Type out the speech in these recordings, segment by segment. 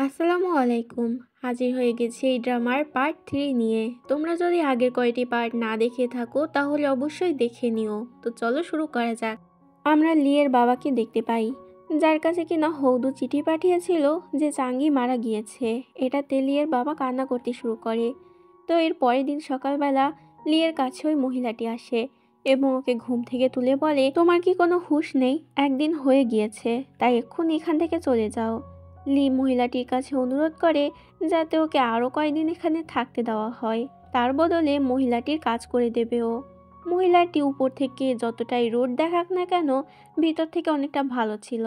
আসসালামু আলাইকুম। হাজির হয়ে গেছি এই ড্রামার পার্ট 3 নিয়ে। তোমরা যদি আগের কয়টি পার্ট না দেখে থাকো তাহলে অবশ্যই দেখে নিও। তো চলো শুরু করা যাক। আমরা লিয়ের বাবাকে দেখতে পাই, যার কাছে কিনা হৌদু চিঠি পাঠিয়েছিল যে চাঙ্গি মারা গিয়েছে। এটাতে লিয়ের বাবা কান্না করতে শুরু করে। তো এর পরের দিন সকালবেলা লিয়ের কাছে ওই মহিলাটি আসে এবং ওকে ঘুম থেকে তুলে বলে, তোমার কি কোনো হুঁশ নেই? একদিন হয়ে গিয়েছে, তাই এক্ষুনি এখান থেকে চলে যাও। লি মহিলাটির কাছে অনুরোধ করে যাতে ওকে আরও কয়েকদিন এখানে থাকতে দেওয়া হয়, তার বদলে মহিলাটির কাজ করে দেবে ও। মহিলাটি উপর থেকে যতটাই রোদ দেখাক না কেন ভিতর থেকে অনেকটা ভালো ছিল।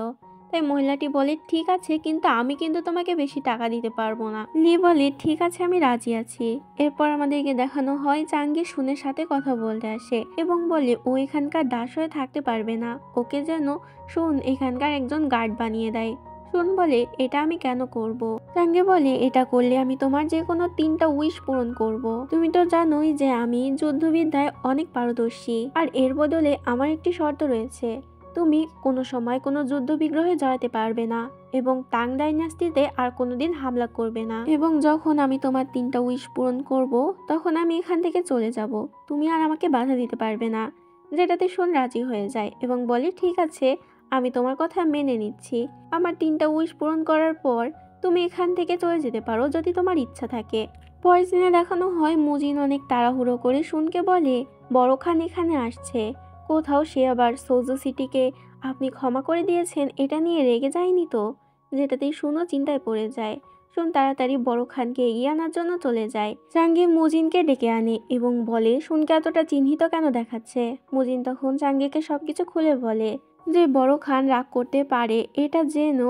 তাই মহিলাটি বলে, ঠিক আছে, কিন্তু আমি কিন্তু তোমাকে বেশি টাকা দিতে পারবো না। লি বলে, ঠিক আছে, আমি রাজি আছি। এরপর আমাদেরকে দেখানো হয় চাঙ্গি শুনের সাথে কথা বলতে আসে এবং বলে ও এখানকার দাস হয়ে থাকতে পারবে না, ওকে যেন শুন এখানকার একজন গার্ড বানিয়ে দেয়। শুন বলে, এটা আমি কেন করব? চাঙ্গে বলে, এটা করলে আমি তোমার যে কোনো 3টা উইশ পূরণ করব। তুমি তো জানোই যে আমি যুদ্ধবিদ্যায় অনেক পারদর্শী, আর এর বদলে আমার একটি শর্ত রয়েছে। তুমি কোনো সময় কোনো যুদ্ধ বিগ্রহে জড়াতে পারবে না এবং তাং ডাইনাস্টিতে আর কোনোদিন হামলা করবে না, এবং যখন আমি তোমার 3টা উইশ পূরণ করব তখন আমি এখান থেকে চলে যাব। তুমি আর আমাকে বাধা দিতে পারবে না। যেটাতে শুন রাজি হয়ে যায় এবং বলে, ঠিক আছে, আমি তোমার কথা মেনে নিচ্ছি। আমার 3টা উইশ পূরণ করার পর তুমি এখান থেকে চলে যেতে পারো যদি তোমার ইচ্ছা থাকে। পরের দিনে দেখানো হয় মুজিন অনেক তাড়াহুড়ো করে শুনকে বলে, বড় খান এখানে আসছে। কোথাও সে আবার সোজো সিটিকে আপনি ক্ষমা করে দিয়েছেন এটা নিয়ে রেগে যায়নি তো? যেটাতেই শুনও চিন্তায় পড়ে যায়। শুন তাড়াতাড়ি বড় খানকে এগিয়ে আনার জন্য চলে যায়। চাঙ্গি মুজিনকে ডেকে আনে এবং বলে, শুনকে এতটা চিহ্নিত কেন দেখাচ্ছে? মুজিন তখন চাঙ্গিকে সবকিছু খুলে বলে যে বড় খান রাগ করতে পারে এটা যেন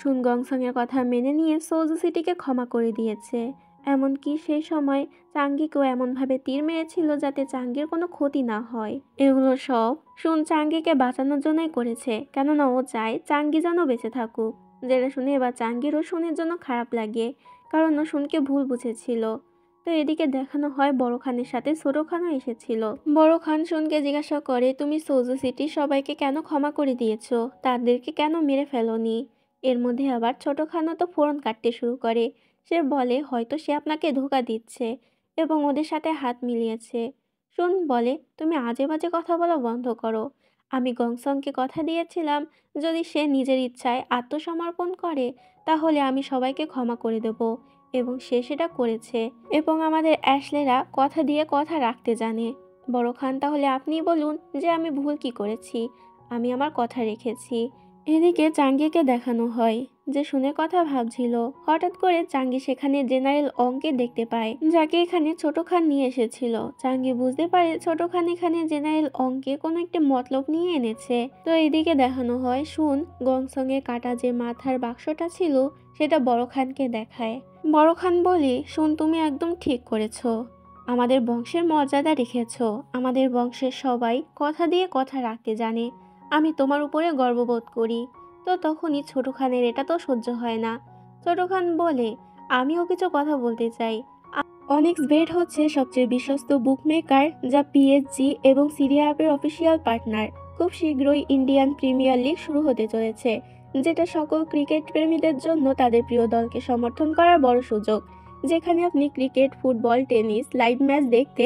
শুন গংসংয়ের কথা মেনে নিয়ে সোজো সিটিকে ক্ষমা করে দিয়েছে। এমনকি সেই সময় চাঙ্গিকেও এমনভাবে তীর মেরেছিল যাতে চাঙ্গির কোনো ক্ষতি না হয়। এগুলো সব শুন চাঙ্গিকে বাঁচানোর জন্যই করেছে, কেননা ও চায় চাঙ্গি যেন বেঁচে থাকুক। যেটা শুনে এবার চাঙ্গিরও শুনের জন্য খারাপ লাগে, কারণ ও শুনকে ভুল বুঝেছিল। তো এদিকে দেখানো হয় বড় খানের সাথে ছোট খানও এসেছিল। বড় খান শুনকে জিজ্ঞাসা করে, তুমি সোজো সিটির সবাইকে কেন ক্ষমা করে দিয়েছো? তাদেরকে কেন মেরে ফেলোনি? এর মধ্যে আবার ছোট খানও তো ফোড়ন কাটতে শুরু করে। সে বলে, হয়তো সে আপনাকে ধোঁকা দিচ্ছে এবং ওদের সাথে হাত মিলিয়েছে। শুন বলে, তুমি আজে বাজে কথা বলা বন্ধ করো। আমি গংসংকে কথা দিয়েছিলাম যদি সে নিজের ইচ্ছায় আত্মসমর্পণ করে তাহলে আমি সবাইকে ক্ষমা করে দেব, এবং সে সেটা করেছে। এবং আমাদের অ্যাশলেরা কথা দিয়ে কথা রাখতে জানে। বড় খান, তাহলে আপনি বলুন যে আমি ভুল কি করেছি? আমি আমার কথা রেখেছি। এদিকে চাঙ্গিকে দেখানো হয় যে শুনে কথা ভাবছিল। হঠাৎ করে চাঙ্গি সেখানে জেনারেল অংকে দেখতে পায়, যাকে এখানে ছোট খান নিয়ে এসেছিল। চাঙ্গি বুঝতে পারে ছোট খান এখানে জেনারেল অংকে কোনো একটা মতলব নিয়ে এনেছে। তো এদিকে দেখানো হয় শুন গংসংয়ের কাটা যে মাথার বাক্সটা ছিল সেটা বড় খানকে দেখায়। বড় খান বলে, শুন তুমি একদম ঠিক করেছো, আমাদের বংশের মর্যাদা রেখেছ। আমাদের বংশের সবাই কথা দিয়ে কথা রাখতে জানে। আমি তোমার উপরে গর্ববোধ করি। তো তখনই ছোট খানের এটা তো সহ্য হয় না। ছোট খান বলে, আমিও কিছু কথা বলতে চাই। অনিক্স বেট হচ্ছে সবচেয়ে বিশ্বস্ত বুকমেকার, যা পিএসজি এবং সিরিয়া অ্যাপের অফিসিয়াল পার্টনার। খুব শীঘ্রই ইন্ডিয়ান প্রিমিয়ার লিগ শুরু হতে চলেছে, যেটা সকল ক্রিকেট প্রেমীদের জন্য তাদের প্রিয় দলকে সমর্থন করার বড় সুযোগ, যেখানে আপনি cricket, football, tennis live match দেখতে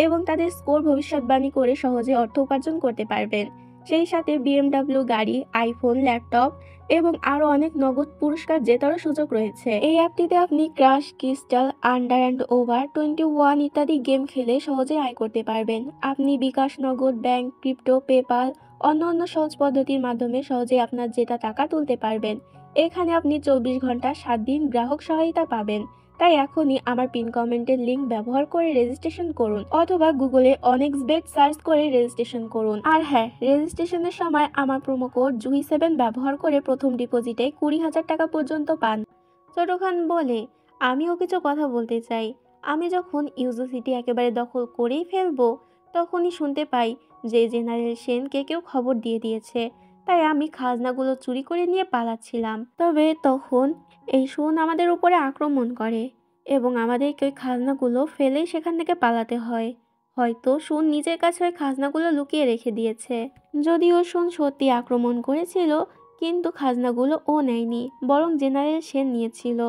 এবং তাদের স্কোর ভবিষ্যৎবাণী করে সহজে অর্থ উপার্জন করতে পারবেন। সেই সাথে বিএমডব্লিউ গাড়ি, আইফোন, ল্যাপটপ এবং আরও অনেক নগদ পুরস্কার জেতারও সুযোগ রয়েছে। এই অ্যাপটিতে আপনি crash, crystal, under and over 21 ইত্যাদি গেম খেলে সহজে আয় করতে পারবেন। আপনি বিকাশ, নগদ, ব্যাংক, ক্রিপ্টো, পেপাল অন্যান্য সহজ পদ্ধতির মাধ্যমে সহজে আপনার জেতা টাকা তুলতে পারবেন। এখানে আপনি 24 ঘন্টা 7 দিন গ্রাহক সহায়তা পাবেন। তাই এখনই আমার পিন কমেন্টের লিঙ্ক ব্যবহার করে রেজিস্ট্রেশন করুন, অথবা গুগলে অনেক্স বেট সার্চ করে রেজিস্ট্রেশন করুন। আর হ্যাঁ, রেজিস্ট্রেশনের সময় আমার প্রোমো কোড জুহি7 ব্যবহার করে প্রথম ডিপোজিটে 20,000 টাকা পর্যন্ত পান। ছোট খান বলে, আমিও কিছু কথা বলতে চাই। আমি যখন ইউজো সিটি একেবারে দখল করেই ফেলবো তখনই শুনতে পাই যে জেনারেল সেনকে কেউ খবর দিয়ে দিয়েছে। তাই আমি খাজনাগুলো চুরি করে নিয়ে পালাচ্ছিলাম। তবে তখন এই শুন আমাদের উপরে আক্রমণ করে এবং আমাদেরকে ওই খাজনাগুলো ফেলেই সেখান থেকে পালাতে হয়। হয়তো শুন নিজের কাছে ওই খাজনাগুলো লুকিয়ে রেখে দিয়েছে। যদিও শুন সত্যি আক্রমণ করেছিল, কিন্তু খাজনাগুলো ও নেয়নি, বরং জেনারেল সেন নিয়েছিল।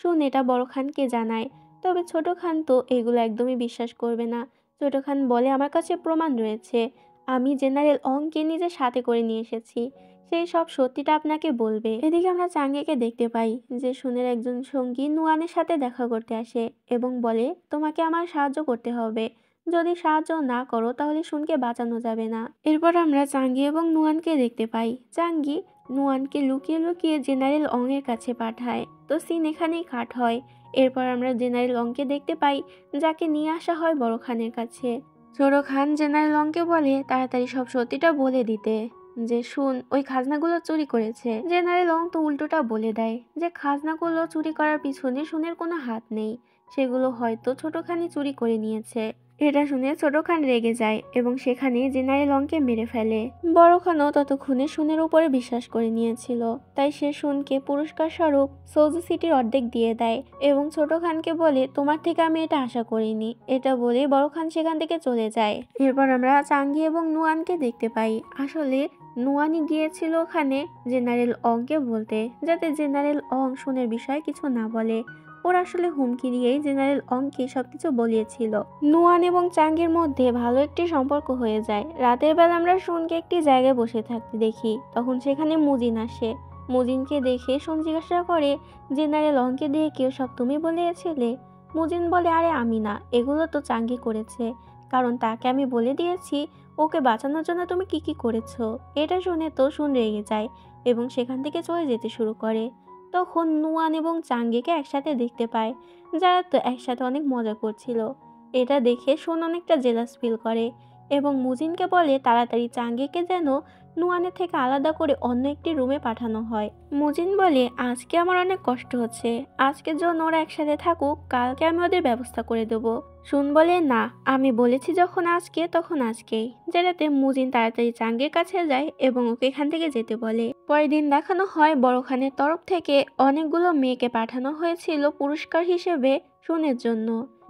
শুন এটা বড় খানকে জানায়। তবে ছোট খান তো এগুলো একদমই বিশ্বাস করবে না। ছোট খান বলে আমার কাছে প্রমাণ রয়েছে, আমি জেনারেল অংকে নিজের সাথে করে নিয়ে এসেছি, সেই সব সত্যিটা আপনাকে বলবে। এদিকে আমরা চাঙ্গেকে দেখতে পাই যে শুনের একজন সঙ্গী নুয়ানের সাথে দেখা করতে আসে এবং বলে তোমাকে আমার সাহায্য করতে হবে, যদি সাহায্য না করো তাহলে শুনকে বাঁচানো যাবে না। এরপর আমরা চাঙ্গি এবং নুয়ানকে দেখতে পাই। চাঙ্গি নুয়ানকে লুকিয়ে লুকিয়ে জেনারেল অং এর কাছে পাঠায়। তো সিন এখানেই কাট হয়। এরপর আমরা জেনারেল অংকে দেখতে পাই, যাকে নিয়ে আসা হয় বড় খানের কাছে। ছোট খান জেনারেল অংকে বলে তাড়াতাড়ি সব সত্যিটা বলে দিতে, যে শুন ওই খাজনাগুলো চুরি করেছে। জেনারেল অং তো উল্টোটা বলে দেয় যে খাজনাগুলো চুরি করার পিছনে শুনের কোনো হাত নেই, সেগুলো হয়তো ছোট খানই চুরি করে নিয়েছে। এটা শুনে ছোট খান রেগে যায় এবং সেখানে জেনারেল অংকে মেরে ফেলে। বড় খানও ততক্ষণে শুনের উপরে বিশ্বাস করে নিয়েছিল, তাই সে শুনকে পুরস্কার স্বরূপ সৌজু সিটির অর্ধেক দিয়ে দেয় এবং ছোট খানকে বলে তোমার থেকে আমি এটা আশা করিনি। এটা বলে বড় খান সেখান থেকে চলে যায়। এরপর আমরা চাঙ্গি এবং নুয়ানকে দেখতে পাই। আসলে নুয়ানি গিয়েছিল ওখানে জেনারেল অংকে বলতে, যাতে জেনারেল অং শুনের বিষয়ে কিছু না বলে। ওর আসলে হুমকি দিয়েই জেনারেল অংকে সবকিছু বলিয়েছিল। নুয়ান এবং চাঙ্গির মধ্যে ভালো একটি সম্পর্ক হয়ে যায়। রাতের বেলা আমরা শুনকে একটি জায়গায় বসে থাকতে দেখি, তখন সেখানে মুজিন আসে। মুজিনকে দেখে শুন জিজ্ঞাসা করে জেনারেল অংকে দিয়ে কেউ সব তুমি বলিয়েছিলে? মুজিন বলে আরে আমি না, এগুলো তো চাঙ্গি করেছে, কারণ তাকে আমি বলে দিয়েছি ওকে বাঁচানোর জন্য তুমি কি কি করেছো। এটা শুনে তো শুন রেগে যায় এবং সেখান থেকে চলে যেতে শুরু করে। তখন নুয়ান এবং চাঙ্গিকে একসাথে দেখতে পায়, যারা তো একসাথে অনেক মজা করছিল। এটা দেখে শুন অনেকটা জেলাস ফিল করে এবং মুজিনকে বলে তাড়াতাড়ি চাঙ্গিকে যেন নুয়ানের থেকে আলাদা করে অন্য একটি রুমে পাঠানো হয়। মুজিন বলে আজকে আমার অনেক কষ্ট হচ্ছে, আজকের জন্য ওরা একসাথে থাকুক, কালকে আমি ওদের ব্যবস্থা করে দেবো। শুন বলে না, আমি বলেছি যখন আজকে তখন আজকেই। যেটাতে মুজিন তাড়াতাড়ি চাঙ্গির কাছে যায় এবং ওকে এখান থেকে যেতে বলে। পরের দিন দেখানো হয় বড় খানের তরফ থেকে অনেকগুলো মেয়েকে পাঠানো হয়েছিল পুরস্কার হিসেবে শুনের জন্য।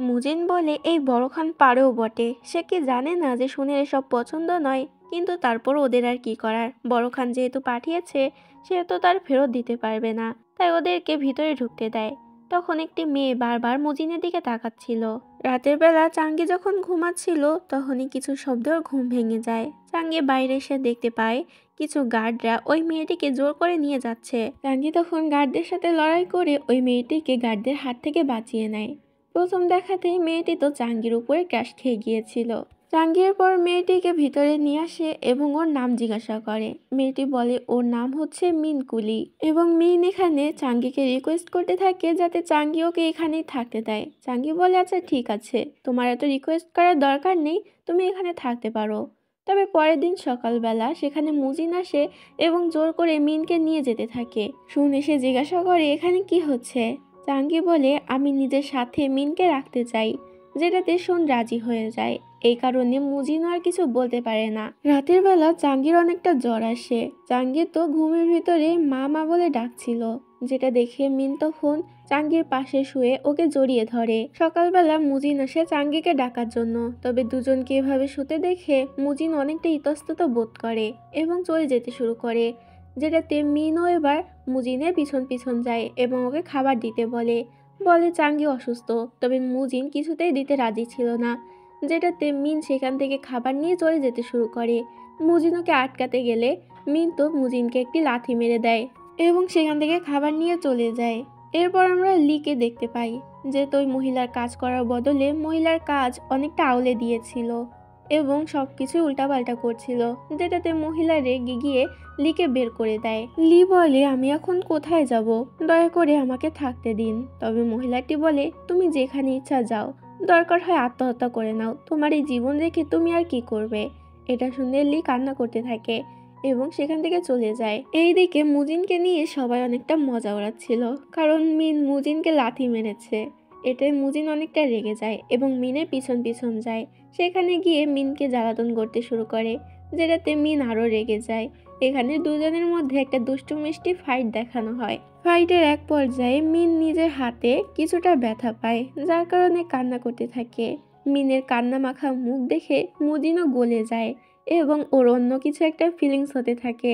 মুজিন বলে এই বড় খান পারেও বটে, সে কি জানে না যে শুনের এসব পছন্দ নয়, কিন্তু তারপর ওদের আর কি করার, বড় খান যেহেতু পাঠিয়েছে সেহেতু তার ফেরত দিতে পারবে না, তাই ওদেরকে ভিতরে ঢুকতে দেয়। তখন একটি মেয়ে বারবার মুজিনের দিকে তাকাচ্ছিল। রাতের বেলা চাঙ্গি যখন ঘুমাচ্ছিল তখনই কিছু শব্দে ওর ঘুম ভেঙে যায়। চাঙ্গি বাইরে এসে দেখতে পায় কিছু গার্ডরা ওই মেয়েটিকে জোর করে নিয়ে যাচ্ছে। চাঙ্গি তখন গার্ডদের সাথে লড়াই করে ওই মেয়েটিকে গার্ডদের হাত থেকে বাঁচিয়ে নেয়। প্রথম দেখাতেই মেয়েটি তো চাঙ্গির উপরে ক্র্যাশ খেয়ে গিয়েছিল। চাঙ্গির পর মেয়েটিকে ভিতরে নিয়ে আসে এবং ওর নাম জিজ্ঞাসা করে। মেয়েটি বলে ওর নাম হচ্ছে মিনকুলি এবং মিন এখানে চাঙ্গিকে রিকোয়েস্ট করতে থাকে যাতে চাঙ্গি ওকে এখানেই থাকতে দেয়। চাঙ্গি বলে আচ্ছা ঠিক আছে, তোমার এত রিকোয়েস্ট করার দরকার নেই, তুমি এখানে থাকতে পারো। তবে পরের দিন সকালবেলা সেখানে মুজিন আসে এবং জোর করে মিনকে নিয়ে যেতে থাকে। শুন এসে জিজ্ঞাসা করে এখানে কি হচ্ছে। চাঙ্গি বলে আমি নিজের সাথে মিনকে রাখতে চাই, যেটাতে শুন রাজি হয়ে যায়। এই কারণে মুজিন আর কিছু বলতে পারে না। রাতের বেলা চাঙ্গির অনেকটা জ্বর আসে। চাঙ্গি তো ঘুমের ভিতরে মা মা বলে ডাকছিল, যেটা দেখে মিন তখন চাঙ্গির পাশে শুয়ে ওকে জড়িয়ে ধরে। সকালবেলা মুজিন আসে চাঙ্গিকে ডাকার জন্য, তবে দুজনকে এভাবে শুতে দেখে মুজিন অনেকটা ইতস্তত বোধ করে এবং চলে যেতে শুরু করে, যেটাতে মিনও এবার মুজিনের পিছন পিছন যায় এবং ওকে খাবার দিতে বলে। বলে চাঙ্গি অসুস্থ, তবে মুজিন কিছুতেই দিতে রাজি ছিল না, যেটাতে মিন সেখান থেকে খাবার নিয়ে চলে যেতে শুরু করে। মুজিন ওকে আটকাতে গেলে মিন তো মুজিনকে একটি লাথি মেরে দেয় এবং সেখান থেকে খাবার নিয়ে চলে যায়। এরপর আমরা লিকে দেখতে পাই যে ওই মহিলার কাজ করার বদলে মহিলার কাজ অনেকটা আউলে দিয়েছিল এবং সবকিছু উল্টাপাল্টা করছিল, যেটাতে মহিলা রেগে গিয়ে লিকে বের করে দেয়। লি বলে আমি এখন কোথায় যাব, দয়া করে আমাকে থাকতে দিন। তবে মহিলাটি বলে তুমি যেখানে ইচ্ছা যাও, দরকার হয় আত্মহত্যা করে নাও, তোমার এই জীবন রেখে তুমি আর কি করবে। এটা শুনে লি কান্না করতে থাকে এবং সেখান থেকে চলে যায়। এইদিকে মুজিনকে নিয়ে সবাই অনেকটা মজা ওড়াচ্ছিল, কারণ মিন মুজিনকে লাথি মেরেছে। এটাই মুজিন অনেকটা রেগে যায় এবং মিনের পিছন পিছন যায়। সেখানে গিয়ে মিনকে জ্বালাতন করতে শুরু করে, যেটাতে মিন আরো রেগে যায়। এখানে দুজনের মধ্যে একটা দুষ্টু মিষ্টি ফাইট দেখানো হয়। ফাইটের এক পর্যায়ে মিন নিজের হাতে কিছুটা ব্যথা পায়, যার কারণে কান্না করতে থাকে। মিনের কান্না মাখা মুখ দেখে মুজিনও গলে যায় এবং ওর অন্য কিছু একটা ফিলিংস হতে থাকে।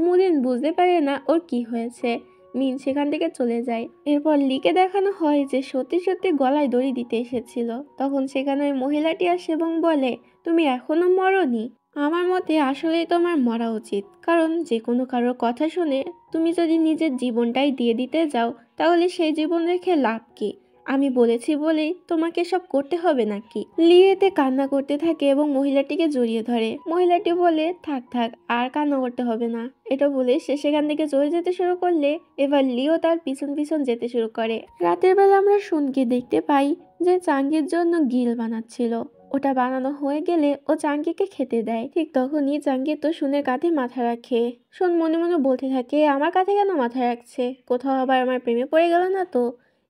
মুজিন বুঝতে পারে না ওর কি হয়েছে। মিন সেখান থেকে চলে যায়। এরপর লিকে দেখানো হয় যে সত্যি সত্যি গলায় দড়ি দিতে এসেছিল। তখন সেখানে ওই মহিলাটি আসে এবং বলে, তুমি এখনো মরনি। আমার মতে আসলেই তোমার মরা উচিত, কারণ যে কোনো কারোর কথা শুনে তুমি যদি নিজের জীবনটাই দিয়ে দিতে যাও তাহলে সেই জীবন রেখে লাভ কি? আমি বলেছি বলেই তোমাকে সব করতে হবে নাকি? লিয়েতে কান্না করতে থাকে এবং মহিলাটিকে জড়িয়ে ধরে। মহিলাটি বলে, থাক থাক, আর কান্না করতে হবে না। এটা বলে সে সেখান থেকে চলে যেতে শুরু করলে এবার লিও তার পিছন পিছন যেতে শুরু করে। রাতের বেলা আমরা শুনকে দেখতে পাই যে চাঙ্গির জন্য গিল বানাচ্ছিল। ওটা বানানো হয়ে গেলে ও চাঙ্গিকে খেতে দেয়। ঠিক তখনই চাঙ্গি তো শুনের কাঁধে মাথা রাখে। শুন মনে মনে বলতে থাকে, আমার কাঁধে কেন মাথা রাখছে? কোথাও আবার আমার প্রেমে পড়ে গেল না তো?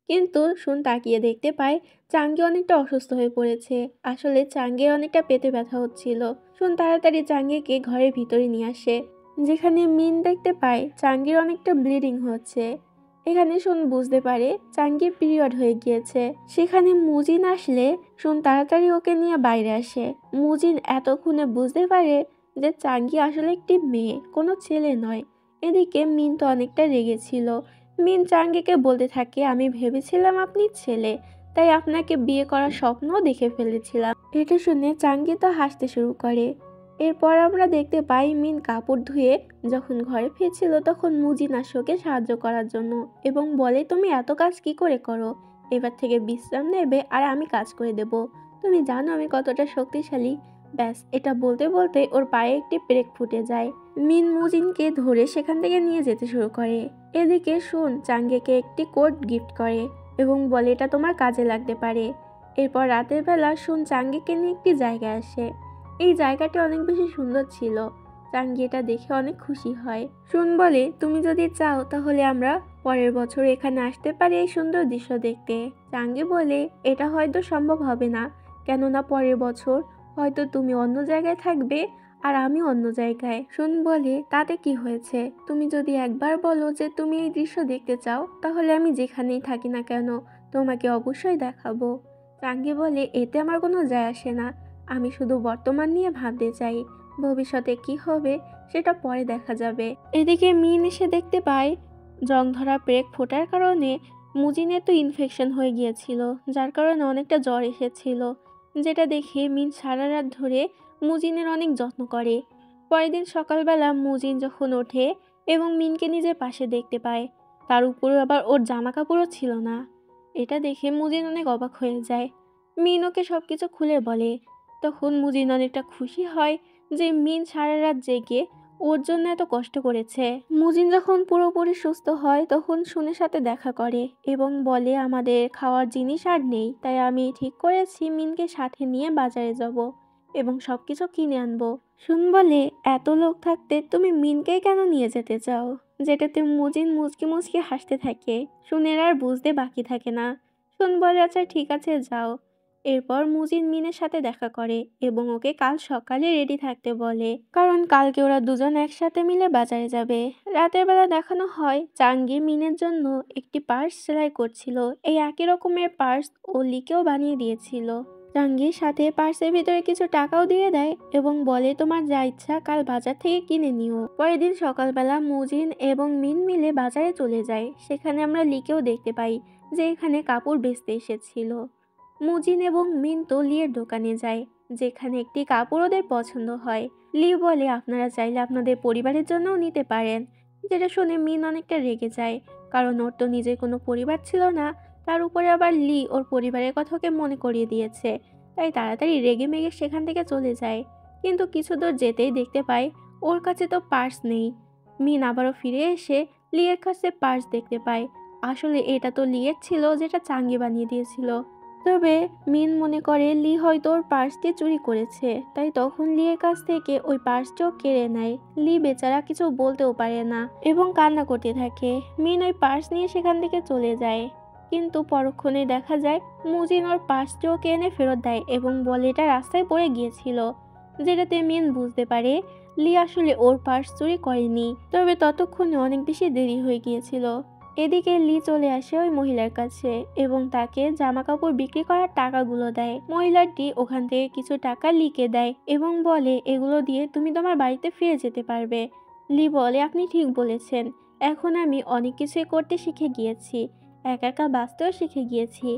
কিন্তু শুন তাকিয়ে দেখতে পায় চাঙ্গি অনেকটা অসুস্থ হয়ে পড়েছে। আসলে চাঙ্গির অনেকটা পেটে ব্যথা হচ্ছিল। শুন তাড়াতাড়ি চাঙ্গিকে ঘরের ভিতরে নিয়ে আসে, যেখানে মিন দেখতে পায় চাঙ্গির অনেকটা ব্লিডিং হচ্ছে। এখানে শুন বুঝতে পারে চাঙ্গির পিরিয়ড হয়ে গিয়েছে। সেখানে মুজিন আসলে শুন তাড়াতাড়ি ওকে নিয়ে বাইরে আসে। মুজিন এতক্ষণে বুঝতে পারে যে চাঙ্গি আসলে একটি মেয়ে, কোনো ছেলে নয়। এদিকে মিন তো অনেকটা রেগেছিল। মিন চাঙ্গিকে বলতে থাকে, আমি ভেবেছিলাম আপনি ছেলে, তাই আপনাকে বিয়ে করার স্বপ্নও দেখে ফেলেছিলাম। এটা শুনে চাঙ্গি তো হাসতে শুরু করে। এরপর আমরা দেখতে পাই মিন কাপড় ধুয়ে যখন ঘরে ফিরছিল তখন মুজিন আসে ওকে সাহায্য করার জন্য এবং বলে, তুমি এত কাজ কি করে করো? এবার থেকে বিশ্রাম নেবে আর আমি কাজ করে দেব। তুমি জানো আমি কতটা শক্তিশালী। ব্যাস, এটা বলতে বলতে ওর পায়ে একটি পেরেক ফুটে যায়। মিন মুজিনকে ধরে সেখান থেকে নিয়ে যেতে শুরু করে। এদিকে শুন চাঙ্গিকে একটি কোট গিফট করে এবং বলে, এটা তোমার কাজে লাগতে পারে। এরপর রাতের বেলা শুন চাঙ্গিকে নিয়ে একটি জায়গায় আসে। এই জায়গাটি অনেক বেশি সুন্দর ছিল। চাঙ্গি এটা দেখে অনেক খুশি হয়। শুন বলে, তুমি যদি চাও তাহলে আমরা পরের বছর এখানে আসতে পারি এই সুন্দর দৃশ্য দেখতে। চাঙ্গি বলে, এটা হয়তো সম্ভব হবে না, কেননা পরের বছর হয়তো তুমি অন্য জায়গায় থাকবে আর আমি অন্য জায়গায়। শুন বলে, তাতে কি হয়েছে? তুমি যদি একবার বলো যে তুমি এই দৃশ্য দেখতে চাও তাহলে আমি যেখানেই থাকি না কেন তোমাকে অবশ্যই দেখাবো। চাঙ্গি বলে, এতে আমার কোনো যায় আসে না, আমি শুধু বর্তমান নিয়ে ভাবতে চাই, ভবিষ্যতে কি হবে সেটা পরে দেখা যাবে। এদিকে মিন এসে দেখতে পায় জং ধরা পেরেক ফোটার কারণে মুজিনের তো ইনফেকশন হয়ে গিয়েছিল, যার কারণে অনেকটা জ্বর এসেছিল। যেটা দেখে মিন সারা রাত ধরে মুজিনের অনেক যত্ন করে। পরের দিন সকালবেলা মুজিন যখন ওঠে এবং মিনকে নিজের পাশে দেখতে পায়, তার উপরে আবার ওর জামা কাপড়ও ছিল না। এটা দেখে মুজিন অনেক অবাক হয়ে যায়। মিন ওকে সবকিছু খুলে বলে। তখন মুজিন অনেকটা খুশি হয় যে মিন সারা রাত জেগে ওর জন্য এত কষ্ট করেছে। মুজিন যখন পুরোপুরি সুস্থ হয় তখন শুনের সাথে দেখা করে এবং বলে, আমাদের খাওয়ার জিনিস আর নেই, তাই আমি ঠিক করেছি মিনকে সাথে নিয়ে বাজারে যাব এবং সবকিছু কিনে আনবো। শুন বলে, এত লোক থাকতে তুমি মিনকে কেন নিয়ে যেতে চাও? যেটাতে মুজিন মুচকি মুচকি হাসতে থাকে। শুনের আর বুঝতে বাকি থাকে না। শুন বলে, আচ্ছা ঠিক আছে, যাও। এরপর মুজিন মিনের সাথে দেখা করে এবং ওকে কাল সকালে রেডি থাকতে বলে, কারণ কালকে ওরা দুজন একসাথে মিলে বাজারে যাবে। রাতের বেলা দেখানো হয় চাঙ্গি মিনের জন্য একটি পার্স সেলাই করছিল। এই একই রকমের পার্স ও লিকেও বানিয়ে দিয়েছিল। চাঙ্গির সাথে পার্সের ভিতরে কিছু টাকাও দিয়ে দেয় এবং বলে, তোমার যা ইচ্ছা কাল বাজার থেকে কিনে নিও। পরের দিন সকালবেলা মুজিন এবং মিন মিলে বাজারে চলে যায়। সেখানে আমরা লিকেও দেখতে পাই যে এখানে কাপড় বেচতে এসেছিল। মুজিন এবং মিন তো লিয়ের দোকানে যায়, যেখানে একটি কাপড় ওদের পছন্দ হয়। লি বলে, আপনারা চাইলে আপনাদের পরিবারের জন্যও নিতে পারেন। যেটা শুনে মিন অনেকটা রেগে যায়, কারণ ওর তো নিজের কোনো পরিবার ছিল না, তার উপরে আবার লি ওর পরিবারের কথা ওকে মনে করিয়ে দিয়েছে। তাই তাড়াতাড়ি রেগে মেগে সেখান থেকে চলে যায়। কিন্তু কিছু দূর যেতেই দেখতে পায় ওর কাছে তো পার্স নেই। মিন আবারও ফিরে এসে লিয়ের কাছে পার্স দেখতে পায়। আসলে এটা তো লিয়ের ছিল, যেটা চাঙ্গি বানিয়ে দিয়েছিল। তবে মিন মনে করে লি হয়তো ওর পার্সটি চুরি করেছে, তাই তখন লিয়ের কাছ থেকে ওই পার্সটিও কেড়ে নেয়। লি বেচারা কিছু বলতেও পারে না এবং কান্না করতে থাকে। মিন ওই পার্স নিয়ে সেখান থেকে চলে যায়, কিন্তু পরক্ষণে দেখা যায় মুজিন ওর পার্সটিও এনে ফেরত দেয় এবং বলে এটা রাস্তায় পড়ে গিয়েছিল। যেটাতে মিন বুঝতে পারে লি আসলে ওর পার্স চুরি করেনি, তবে ততক্ষণে অনেক বেশি দেরি হয়ে গিয়েছিল। এদিকে লি চলে আসে ওই মহিলার কাছে এবং তাকে জামা কাপড় বিক্রি করার টাকাগুলো দেয়। মহিলাটি ওখান থেকে কিছু টাকা লিকে দেয় এবং বলে, এগুলো দিয়ে তুমি তোমার বাড়িতে ফিরে যেতে পারবে। লি বলে, আপনি ঠিক বলেছেন। এখন আমি অনেক কিছুই করতে শিখে গিয়েছি, একা একা বাঁচতেও শিখে গিয়েছি।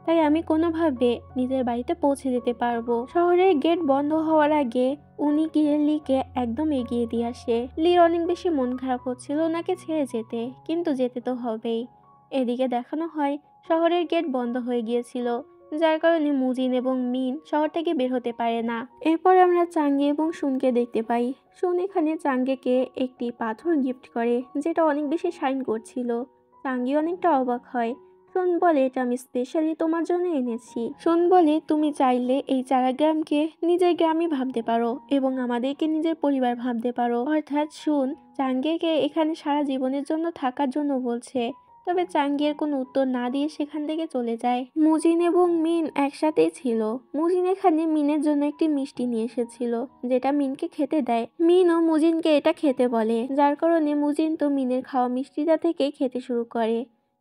তাই আমি কোনোভাবে নিজের বাড়িতে পৌঁছে যেতে পারবো। শহরের গেট বন্ধ হওয়ার আগে উনি গিয়ে লিকে একদম এগিয়ে দিয়ে আসে। লির অনেক বেশি মন খারাপ হচ্ছিল ওনাকে ছেড়ে যেতে, কিন্তু যেতে তো হবেই। এদিকে দেখানো হয় শহরের গেট বন্ধ হয়ে গিয়েছিল, যার কারণে মুজিন এবং মিন শহর থেকে বের হতে পারে না। এরপর আমরা চাঙ্গে এবং শুনকে দেখতে পাই। শুন এখানে চাঙ্গেকে একটি পাথর গিফট করে, যেটা অনেক বেশি শাইন করছিল। চাঙ্গি অনেকটা অবাক হয়। শুন বলে, এটা আমি স্পেশালি তোমার জন্য এনেছি। শুন বলে, তুমি চাইলে এই চারাগ্রামকে নিজের গ্রামই ভাবতে পারো এবং আমাদেরকে নিজের পরিবার ভাবতে পারো। অর্থাৎ শুন চাঙ্গেকে এখানে সারা জীবনের জন্য থাকার জন্য বলছে। তবে চাঙ্গের কোনো উত্তর না দিয়ে সেখান থেকে চলে যায়। মুজিন এবং মিন একসাথেই ছিল। মুজিন এখানে মিনের জন্য একটি মিষ্টি নিয়ে এসেছিল, যেটা মিনকে খেতে দেয়। মিনও মুজিনকে এটা খেতে বলে, যার কারণে মুজিন তো মিনের খাওয়া মিষ্টিটা থেকেই খেতে শুরু করে।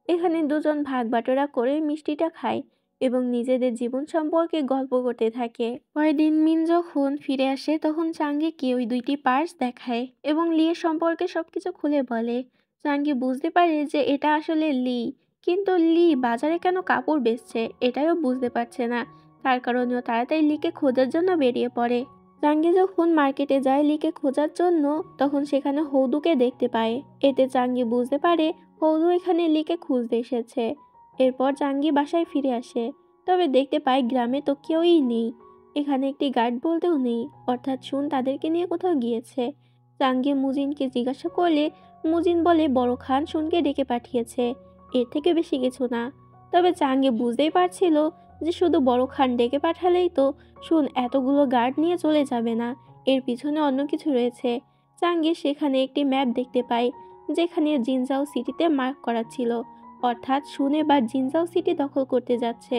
এখানে দুজন ভাগ বাটোয়ারা করে মিষ্টিটা খায় এবং নিজেদের জীবন সম্পর্কে গল্প করতে থাকে। পরের দিন মিন যখন ফিরে আসে তখন চাঙ্গিকে ওই দুইটি পার্স দেখায় এবং লিয়ের সম্পর্কে সবকিছু খুলে বলে। চাঙ্গি বুঝতে পারে যে এটা আসলে লি, কিন্তু লি বাজারে কেন কাপড় বেচছে এটাও বুঝতে পারছে না। তার কারণেও তাড়াতাড়ি লিকে খোঁজার জন্য বেরিয়ে পড়ে। চাঙ্গি যখন মার্কেটে যায় লিকে খোঁজার জন্য, তখন সেখানে হৌদুকে দেখতে পায়। এতে চাঙ্গি বুঝতে পারে হৌদু এখানে লিকে খুঁজতে এসেছে। এরপর চাঙ্গি বাসায় ফিরে আসে, তবে দেখতে পায় গ্রামে তো কেউই নেই। এখানে একটি গার্ড বলতেও নেই, অর্থাৎ শুন তাদেরকে নিয়ে কোথাও গিয়েছে। চাঙ্গি মুজিনকে জিজ্ঞাসা করলে মুজিন বলে বড় খান শুনকে ডেকে পাঠিয়েছে, এর থেকে বেশি কিছু না। তবে চাঙ্গি বুঝতেই পারছিল যে শুধু বড় খান ডেকে পাঠালেই তো শুন এতগুলো গার্ড নিয়ে চলে যাবে না, এর পিছনে অন্য কিছু রয়েছে। চাঙ্গি সেখানে একটি ম্যাপ দেখতে পায়, যেখানে জিনজাও সিটিতে মার্ক করা ছিল, অর্থাৎ শুন এবার জিনজাও সিটি দখল করতে যাচ্ছে।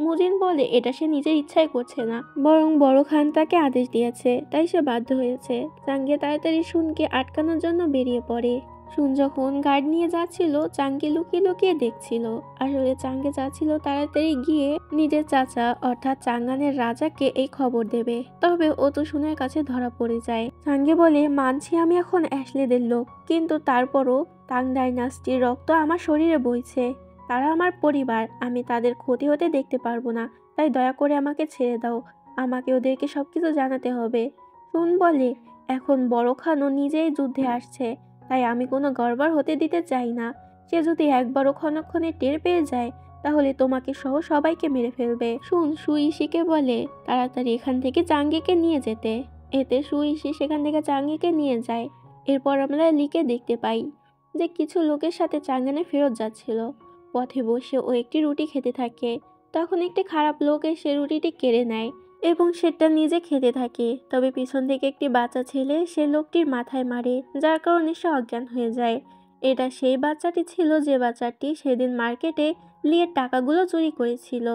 মুজিন বলে এটা সে নিজের ইচ্ছায় করছে না, বরং বড় খান তাকে আদেশ দিয়েছে, তাই সে বাধ্য হয়েছে। চাঙ্গে তাড়াতাড়ি শুনকে আটকানোর জন্য বেরিয়ে পড়ে। শুন যখন গার্ড নিয়ে যাচ্ছিল চাঙ্গে লুকিয়ে লুকিয়ে দেখছিল। আসলে চাঙ্গে যাচ্ছিল তাড়াতাড়ি গিয়ে নিজের চাচা অর্থাৎ চাঙ্গানের রাজাকে এই খবর দেবে, তবে ও তো শুনের কাছে ধরা পড়ে যায়। চাঙ্গে বলে, মানছি আমি এখন অ্যাশলেদের লোক, কিন্তু তারপরও তাং ডাইনাস্টির রক্ত আমার শরীরে বইছে। তারা আমার পরিবার, আমি তাদের ক্ষতি হতে দেখতে পারবো না, তাই দয়া করে আমাকে ছেড়ে দাও, আমাকে ওদেরকে সবকিছু জানাতে হবে। শুন বলে, এখন বড় খানও নিজেই যুদ্ধে আসছে, তাই আমি কোনো গড়বড় হতে দিতে চাই না। সে যদি একবারও ক্ষণক্ষণে টের পেয়ে যায় তাহলে তোমাকে সহ সবাইকে মেরে ফেলবে। শুন সুইশিকে বলে তাড়াতাড়ি এখান থেকে চাঙ্গিকে নিয়ে যেতে। এতে সুইশি সেখান থেকে চাঙ্গিকে নিয়ে যায়। এরপর আমরা লিকে দেখতে পাই যে কিছু লোকের সাথে চাঙ্গানে ফেরত যাচ্ছিল। পথে বসে ও একটি রুটি খেতে থাকে। তখন একটি খারাপ লোক এসে রুটিটি কেড়ে নেয় এবং সেটা নিজে খেতে থাকে। তবে পিছন থেকে একটি বাচ্চা ছেলে সে লোকটির মাথায় মারে, যার কারণে সে অজ্ঞান হয়ে যায়। এটা সেই বাচ্চাটি ছিল যে বাচ্চাটি সেদিন মার্কেটে লিয়ের টাকাগুলো চুরি করেছিল।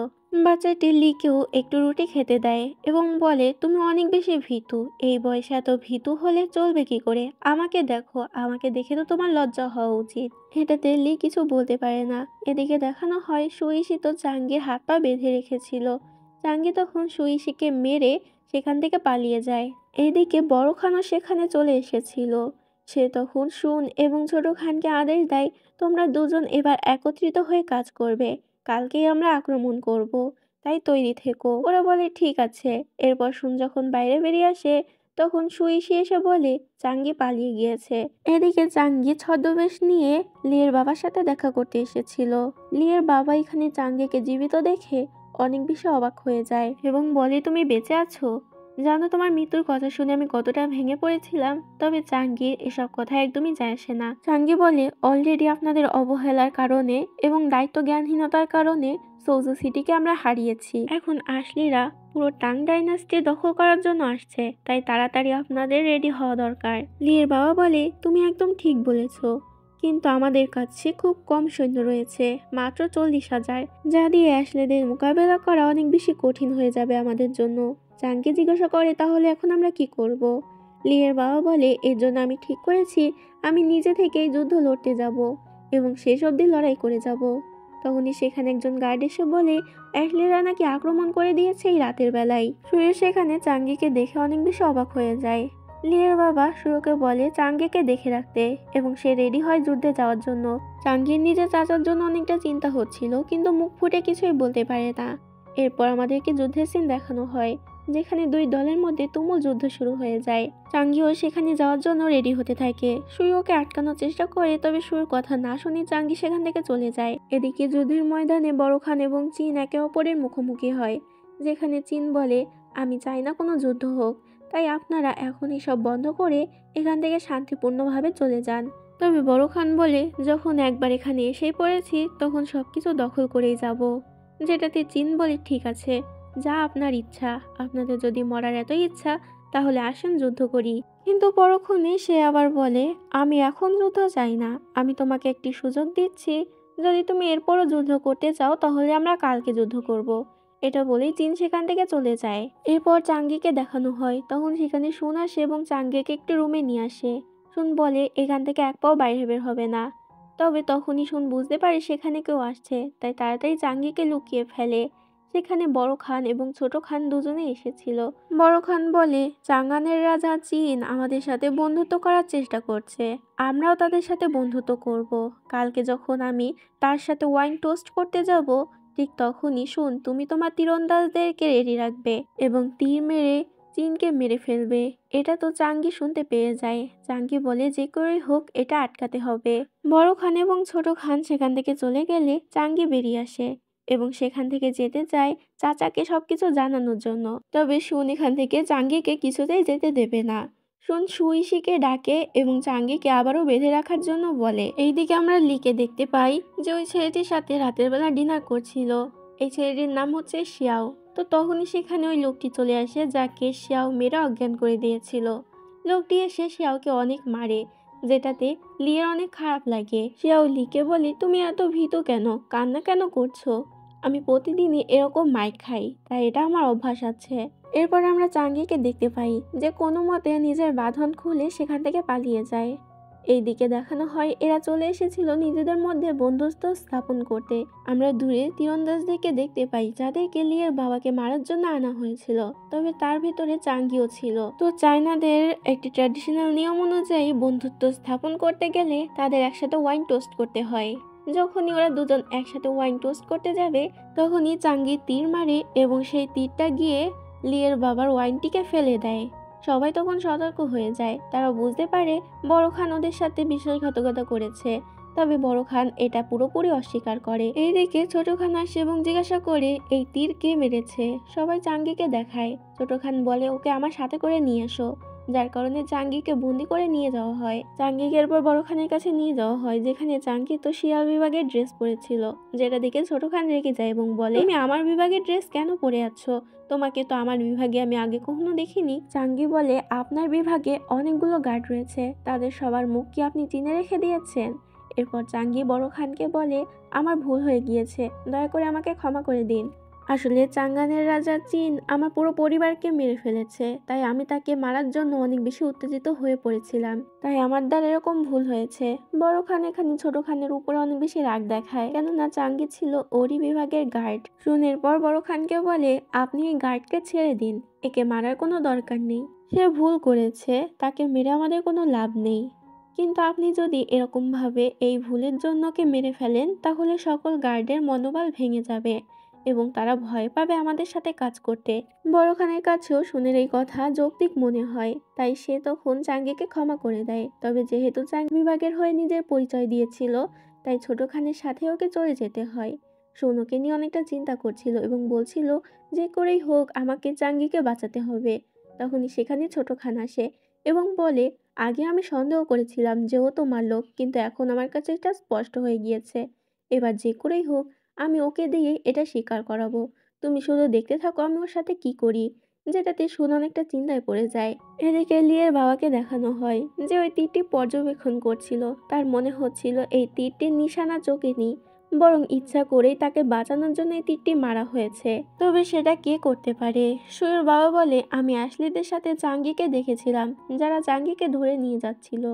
বাচ্চাটি লিকেও একটু রুটি খেতে দেয় এবং বলে, তুমি অনেক বেশি ভীতু, এই বয়সে এত ভীতু হলে চলবে কি করে? আমাকে দেখো, আমাকে দেখে তো তোমার লজ্জা হওয়া উচিত। এটাতে লি কিছু বলতে পারে না। এদিকে দেখানো হয় সুইশি তো চাঙ্গির হাত পা বেঁধে রেখেছিল। চাঙ্গি তখন সুইশিকে মেরে সেখান থেকে পালিয়ে যায়। এইদিকে বড় খানও সেখানে চলে এসেছিল। সে তখন শুন এবং ছোট খানকে আদেশ দেয়, তোমরা দুজন এবার একত্রিত হয়ে কাজ করবে, কালকেই আমরা আক্রমণ করব, তাই তৈরি থেকো। ওরা বলে ঠিক আছে। এরপর শুন যখন বাইরে বেরিয়ে আসে তখন সুইশি এসে বলে চাঙ্গি পালিয়ে গিয়েছে। এদিকে চাঙ্গি ছদ্মবেশ নিয়ে লিয়ের বাবার সাথে দেখা করতে এসেছিল। লিয়ের বাবা এখানে চাঙ্গিকে জীবিত দেখে অনেক বেশি অবাক হয়ে যায় এবং বলে, তুমি বেঁচে আছো? জানো তোমার মৃত্যুর কথা শুনে আমি কতটা ভেঙে পড়েছিলাম। তবে চাঙ্গির এসব কথা একদমই যায় আসে না। চাঙ্গি বলে, অলরেডি আপনাদের অবহেলার কারণে এবং দায়িত্ব জ্ঞানহীনতার কারণে সৌজু সিটিকে আমরা হারিয়েছি। এখন আশলিরা পুরো টাং ডাইনাস্টি দখল করার জন্য আসছে, তাই তাড়াতাড়ি আপনাদের রেডি হওয়া দরকার। লিয়ের বাবা বলে, তুমি একদম ঠিক বলেছো, কিন্তু আমাদের কাছে খুব কম সৈন্য রয়েছে, মাত্র 40,000, যা দিয়ে অ্যাশলেদের মোকাবেলা করা অনেক বেশি কঠিন হয়ে যাবে আমাদের জন্য। চাঙ্গি জিজ্ঞাসা করে, তাহলে এখন আমরা কি করব? লিয়ের বাবা বলে, এর জন্য আমি ঠিক করেছি আমি নিজে থেকেই যুদ্ধ লড়তে যাব এবং শেষ অবধি লড়াই করে যাব। তখনই সেখানে একজন গার্ড এসে বলে, অ্যাশলেরা নাকি আক্রমণ করে দিয়েছে এই রাতের বেলায়। সুয়ের সেখানে চাঙ্গিকে দেখে অনেক বেশি অবাক হয়ে যায়। লিয়ের বাবা সুয়োকে বলে চাঙ্গিকে দেখে রাখতে এবং সে রেডি হয় যুদ্ধে যাওয়ার জন্য। চাঙ্গির নিজের চাচার জন্য অনেকটা চিন্তা হচ্ছিল, কিন্তু মুখ ফুটে কিছুই বলতে পারে না। এরপর আমাদেরকে যুদ্ধের সিন দেখানো হয়, যেখানে দুই দলের মধ্যে তুমুল যুদ্ধ শুরু হয়ে যায়। চাঙ্গিও সেখানে যাওয়ার জন্য রেডি হতে থাকে। সুই ওকে আটকানোর চেষ্টা করে, তবে সুর কথা না শুনে চাঙ্গি সেখান থেকে চলে যায়। এদিকে যুদ্ধের ময়দানে বড় খান এবং চীন একে অপরের মুখোমুখি হয়, যেখানে চীন বলে, আমি চাই না কোনো যুদ্ধ হোক, তাই আপনারা এখনই সব বন্ধ করে এখান থেকে শান্তিপূর্ণভাবে চলে যান। তবে বড় খান বলে, যখন একবার এখানে এসেই পড়েছি তখন সবকিছু দখল করেই যাব। যেটাতে চীন বলে, ঠিক আছে, যা আপনার ইচ্ছা, আপনাদের যদি মরার এতই ইচ্ছা তাহলে আসেন যুদ্ধ করি। কিন্তু পরক্ষণে সে আবার বলে, আমি এখন যুদ্ধ চাই না, আমি তোমাকে একটি সুযোগ দিচ্ছি, যদি তুমি এরপরও যুদ্ধ করতে চাও তাহলে আমরা কালকে যুদ্ধ করব। এটা বলেই চীন সেখান থেকে চলে যায়। এরপর চাঙ্গিকে দেখানো হয়, তখন সেখানে সুন আসে এবং চাঙ্গিকে একটি রুমে নিয়ে আসে। সুন বলে এখান থেকে এক পাও বাইরে বের হবে না। তবে তখনই সুন বুঝতে পারে সেখানে কেউ আসছে, তাই তাড়াতাড়ি চাঙ্গিকে লুকিয়ে ফেলে। সেখানে বড় খান এবং ছোট খান দুজনে এসেছিল। বড় খান বলে, চাঙ্গানের রাজা চীন আমাদের সাথে বন্ধুত্ব করার চেষ্টা করছে, আমরাও তাদের সাথে বন্ধুত্ব করব। কালকে যখন আমি তার সাথে ওয়াইন টোস্ট করতে যাব, ঠিক তখনই শুন তুমি তোমার তীরন্দাজদেরকে রেডি রাখবে এবং তীর মেরে চীনকে মেরে ফেলবে। এটা তো চাঙ্গি শুনতে পেয়ে যায়। চাঙ্গি বলে, যে করেই হোক এটা আটকাতে হবে। বড় খান এবং ছোট খান সেখান থেকে চলে গেলে চাঙ্গি বেরিয়ে আসে এবং সেখান থেকে যেতে চায় চাচাকে সবকিছু জানানোর জন্য। তবে শুন এখান থেকে চাঙ্গিকে কিছুতেই যেতে দেবে না। শুন সুইশিকে ডাকে এবং চাঙ্গিকে আবারও বেঁধে রাখার জন্য বলে। এইদিকে আমরা লিকে দেখতে পাই যে ওই ছেলেটির সাথে রাতের বেলা ডিনার করছিল। এই ছেলেটির নাম হচ্ছে শিয়াও। তো তখনই সেখানে ওই লোকটি চলে আসে, যাকে শিয়াও মেরে অজ্ঞান করে দিয়েছিল। লোকটি এসে শিয়াওকে অনেক মারে, যেটাতে লিয়ের অনেক খারাপ লাগে। শিয়াও লিকে বলে, তুমি এত ভীতু কেন, কান্না কেন করছো? আমি প্রতিদিনই এরকম মাইর খাই, তাই এটা আমার অভ্যাস আছে। এরপর আমরা চাঙ্গিকে দেখতে পাই যে কোনো মতে নিজের বাঁধন খুলে সেখান থেকে পালিয়ে যায়। এইদিকে দেখানো হয় এরা চলে এসেছিল নিজেদের মধ্যে বন্ধুত্ব স্থাপন করতে। আমরা দূরে তীরন্দাজদেরকে দেখতে পাই, যাদেরকে লিয়ের বাবাকে মারার জন্য আনা হয়েছিল। তবে তার ভিতরে চাঙ্গিও ছিল। তো চায়নাদের একটি ট্র্যাডিশনাল নিয়ম অনুযায়ী বন্ধুত্ব স্থাপন করতে গেলে তাদের একসাথে ওয়াইন টোস্ট করতে হয়। যখনই ওরা দুজন একসাথে ওয়াইন টোস্ট করতে যাবে, তখনই চাঙ্গি তীর মারে এবং সেই তীরটা গিয়ে লিয়ের বাবার ওয়াইনটিকে ফেলে দেয়। সবাই তখন সতর্ক হয়ে যায়, তারা বুঝতে পারে বড় খান ওদের সাথে বিশ্বাসঘাতকতা করেছে। তবে বড় খান এটা পুরোপুরি অস্বীকার করে। এইদিকে ছোট খান আসে এবং জিজ্ঞাসা করে এই তীর কে মেরেছে। সবাই চাঙ্গিকে দেখায়। ছোট খান বলে, ওকে আমার সাথে করে নিয়ে এসো, যার কারণে চাঙ্গিকে বন্দি করে নিয়ে যাওয়া হয়। চাঙ্গিকে এরপর বড় খানের কাছে নিয়ে যাওয়া হয়, যেখানে চাঙ্গি তো শিয়াল বিভাগের ড্রেস পরেছিল, যেটা দেখে ছোট খান রেগে যায় এবং বলে, তুমি আমার বিভাগের ড্রেস কেন পরে আছো? তোমাকে তো আমার বিভাগে আমি আগে কখনো দেখিনি। চাঙ্গি বলে, আপনার বিভাগে অনেকগুলো গার্ড রয়েছে, তাদের সবার মুখ কি আপনি চিনে রেখে দিয়েছেন? এরপর চাঙ্গি বড় খানকে বলে, আমার ভুল হয়ে গিয়েছে, দয়া করে আমাকে ক্ষমা করে দিন। আসলে চাঙ্গানের রাজা চীন আমার পুরো পরিবারকে মেরে ফেলেছে, তাই আমি তাকে মারার জন্য অনেক বেশি উত্তেজিত হয়ে পড়েছিলাম, তাই আমার দ্বারা এরকম ভুল হয়েছে। বড় খান এখানে ছোট খানের উপরে অনেক বেশি রাগ দেখায়, কেননা চাঙ্গি ছিল ওরই বিভাগের গার্ড। শুনের পর বড় খানকে বলে, আপনি এই গার্ডকে ছেড়ে দিন, একে মারার কোনো দরকার নেই, সে ভুল করেছে, তাকে মেরে আমাদের কোনো লাভ নেই। কিন্তু আপনি যদি এরকমভাবে এই ভুলের জন্য কে মেরে ফেলেন, তাহলে সকল গার্ডের মনোবল ভেঙে যাবে এবং তারা ভয় পাবে আমাদের সাথে কাজ করতে। বড় খানের কাছেও শুনের এই কথা যৌক্তিক মনে হয়, তাই সে তখন চাঙ্গিকে ক্ষমা করে দেয়। তবে যেহেতু চাঙ্গি বিভাগের হয়ে নিজের পরিচয় দিয়েছিল, তাই ছোট খানের সাথে ওকে চলে যেতে হয়। সোনুকে নিয়ে অনেকটা চিন্তা করছিল এবং বলছিল, যে করেই হোক আমাকে চাঙ্গিকে বাঁচাতে হবে। তখনই সেখানে ছোট খান আসে এবং বলে, আগে আমি সন্দেহ করেছিলাম যে ও তোমার লোক, কিন্তু এখন আমার কাছে এটা স্পষ্ট হয়ে গিয়েছে। এবার যে করেই হোক আমি ওকে দিয়ে এটা স্বীকার করাবো। তুমি শুধু দেখতে থাকো আমি ওর সাথে কি করি। যেটাতে সুন অনেকটা চিন্তায় পড়ে যায়। এদিকে লিয়ের বাবাকে দেখানো হয় যে ওই তীরটি পর্যবেক্ষণ করছিল। তার মনে হচ্ছিল এই তীরটির নিশানা চোখে নেই, বরং ইচ্ছা করেই তাকে বাঁচানোর জন্য এই তীরটি মারা হয়েছে। তবে সেটা কে করতে পারে? সুয়ের বাবা বলে, আমি অ্যাশলিদের সাথে চাঙ্গিকে দেখেছিলাম, যারা চাঙ্গিকে ধরে নিয়ে যাচ্ছিল।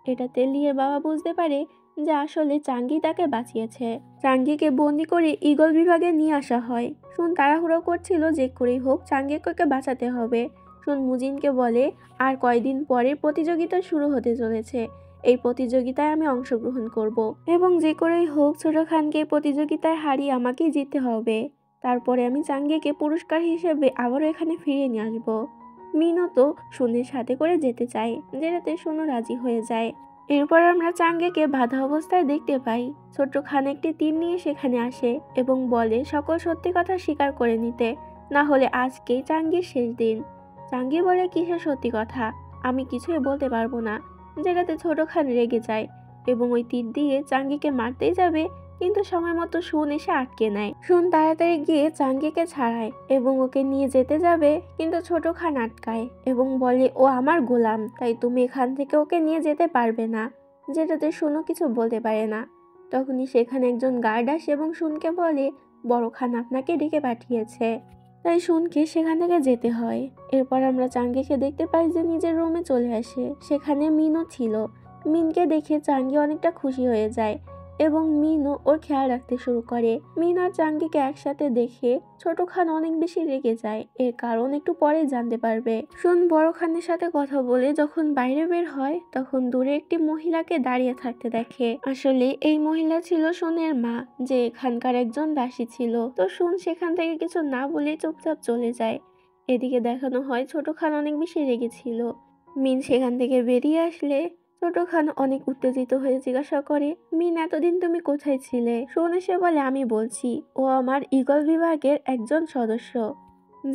এটাতে লিয়ের বাবা বুঝতে পারে যে আসলে চাঙ্গি তাকে বাঁচিয়েছে। চাঙ্গিকে বন্দি করে ঈগল বিভাগে নিয়ে আসা হয়। শুন তাড়াহুড়ো করছিল যে করেই হোক চাঙ্গিকে বাঁচাতে হবে। শুন মুজিনকে বলে আর কয়দিন পরে প্রতিযোগিতা শুরু হতে চলেছে, এই প্রতিযোগিতায় আমি অংশগ্রহণ করব এবং যে করেই হোক ছোট খানকে প্রতিযোগিতায় হারিয়ে আমাকেই জিততে হবে। তারপরে আমি চাঙ্গিকে পুরস্কার হিসেবে আবারও এখানে ফিরিয়ে নিয়ে আসবো। মিনও তো শুনের সাথে করে যেতে চায়, যেটাতে শুনও রাজি হয়ে যায়। এরপর আমরা চাঙ্গিকে বাধা অবস্থায় দেখতে পাই। ছোট্ট খান একটি তীর নিয়ে সেখানে আসে এবং বলে সকল সত্যি কথা স্বীকার করে নিতে, না হলে আজকেই চাঙ্গির শেষ দিন। চাঙ্গি বলে কিসের সত্যি কথা, আমি কিছুই বলতে পারবো না, যেটাতে ছোট খান রেগে যায় এবং ওই তীর দিয়ে চাঙ্গিকে মারতেই যাবে, কিন্তু সময় মতো শুন এসে আটকে নেয়। শুন তাড়াতাড়ি গিয়ে চাঙ্গিকে ছাড়ায় এবং ওকে নিয়ে যেতে যাবে, কিন্তু ছোট খান আটকায় এবং বলে ও আমার গোলাম, তাই তুমি এখান থেকে ওকে নিয়ে যেতে পারবে না, যেটাতে শুনও কিছু বলতে পারে না। তখনই সেখানে একজন গার্ড আসে এবং শুনকে বলে বড় খান আপনাকে ডেকে পাঠিয়েছে, তাই শুনকে সেখান থেকে যেতে হয়। এরপর আমরা চাঙ্গিকে দেখতে পাই যে নিজের রুমে চলে আসে, সেখানে মিনও ছিল। মিনকে দেখে চাঙ্গি অনেকটা খুশি হয়ে যায় এবং মিনও ওর খেয়াল রাখতে শুরু করে। মিন আর চাঙ্গিকে একসাথে দেখে ছোট খান অনেক বেশি রেগে যায়, এর কারণ একটু পরে জানতে পারবে। শুন বড় খানের সাথে কথা বলে যখন বাইরে বের হয় তখন দূরে একটি মহিলাকে দাঁড়িয়ে থাকতে দেখে। আসলে এই মহিলা ছিল শুনের মা, যে এখানকার একজন দাসী ছিল। তো শুন সেখান থেকে কিছু না বলে চুপচাপ চলে যায়। এদিকে দেখানো হয় ছোট খান অনেক বেশি রেগেছিল। মিন সেখান থেকে বেরিয়ে আসলে ছোট খান অনেক উত্তেজিত হয়ে জিজ্ঞাসা করে মিন এতদিন তুমি কোথায় ছিলে? শুন এসে বলে আমি বলছি ও আমার ঈগল বিভাগের একজন সদস্য,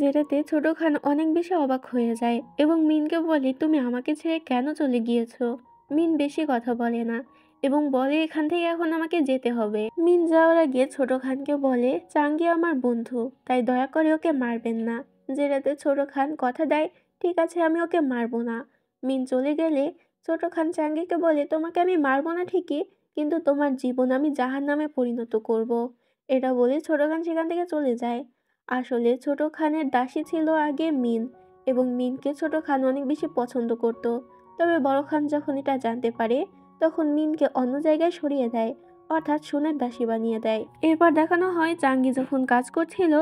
যেটাতে ছোট খান অনেক বেশি অবাক হয়ে যায় এবং মিনকে বলে তুমি আমাকে ছেড়ে কেন চলে গিয়েছো? মিন বেশি কথা বলে না এবং বলে এখান থেকে এখন আমাকে যেতে হবে। মিন যাওয়ার আগে ছোট খানকে বলে চাঙ্গি আমার বন্ধু, তাই দয়া করে ওকে মারবেন না, যেটাতে ছোট খান কথা দেয় ঠিক আছে আমি ওকে মারবো না। মিন চলে গেলে ছোট খান চাঙ্গিকে বলে তোমাকে আমি মারবো না ঠিকই, কিন্তু তোমার জীবন আমি জাহান্নামে পরিণত করব। এটা বলে ছোট খান সেখান থেকে চলে যায়। আসলে ছোট খানের দাসী ছিল আগে মিন এবং মিনকে ছোট খান অনেক বেশি পছন্দ করত। তবে বড় খান যখন এটা জানতে পারে তখন মিনকে অন্য জায়গায় সরিয়ে দেয়, অর্থাৎ সোনার দাসী বানিয়ে দেয়। এরপর দেখানো হয় চাঙ্গি যখন কাজ করছিল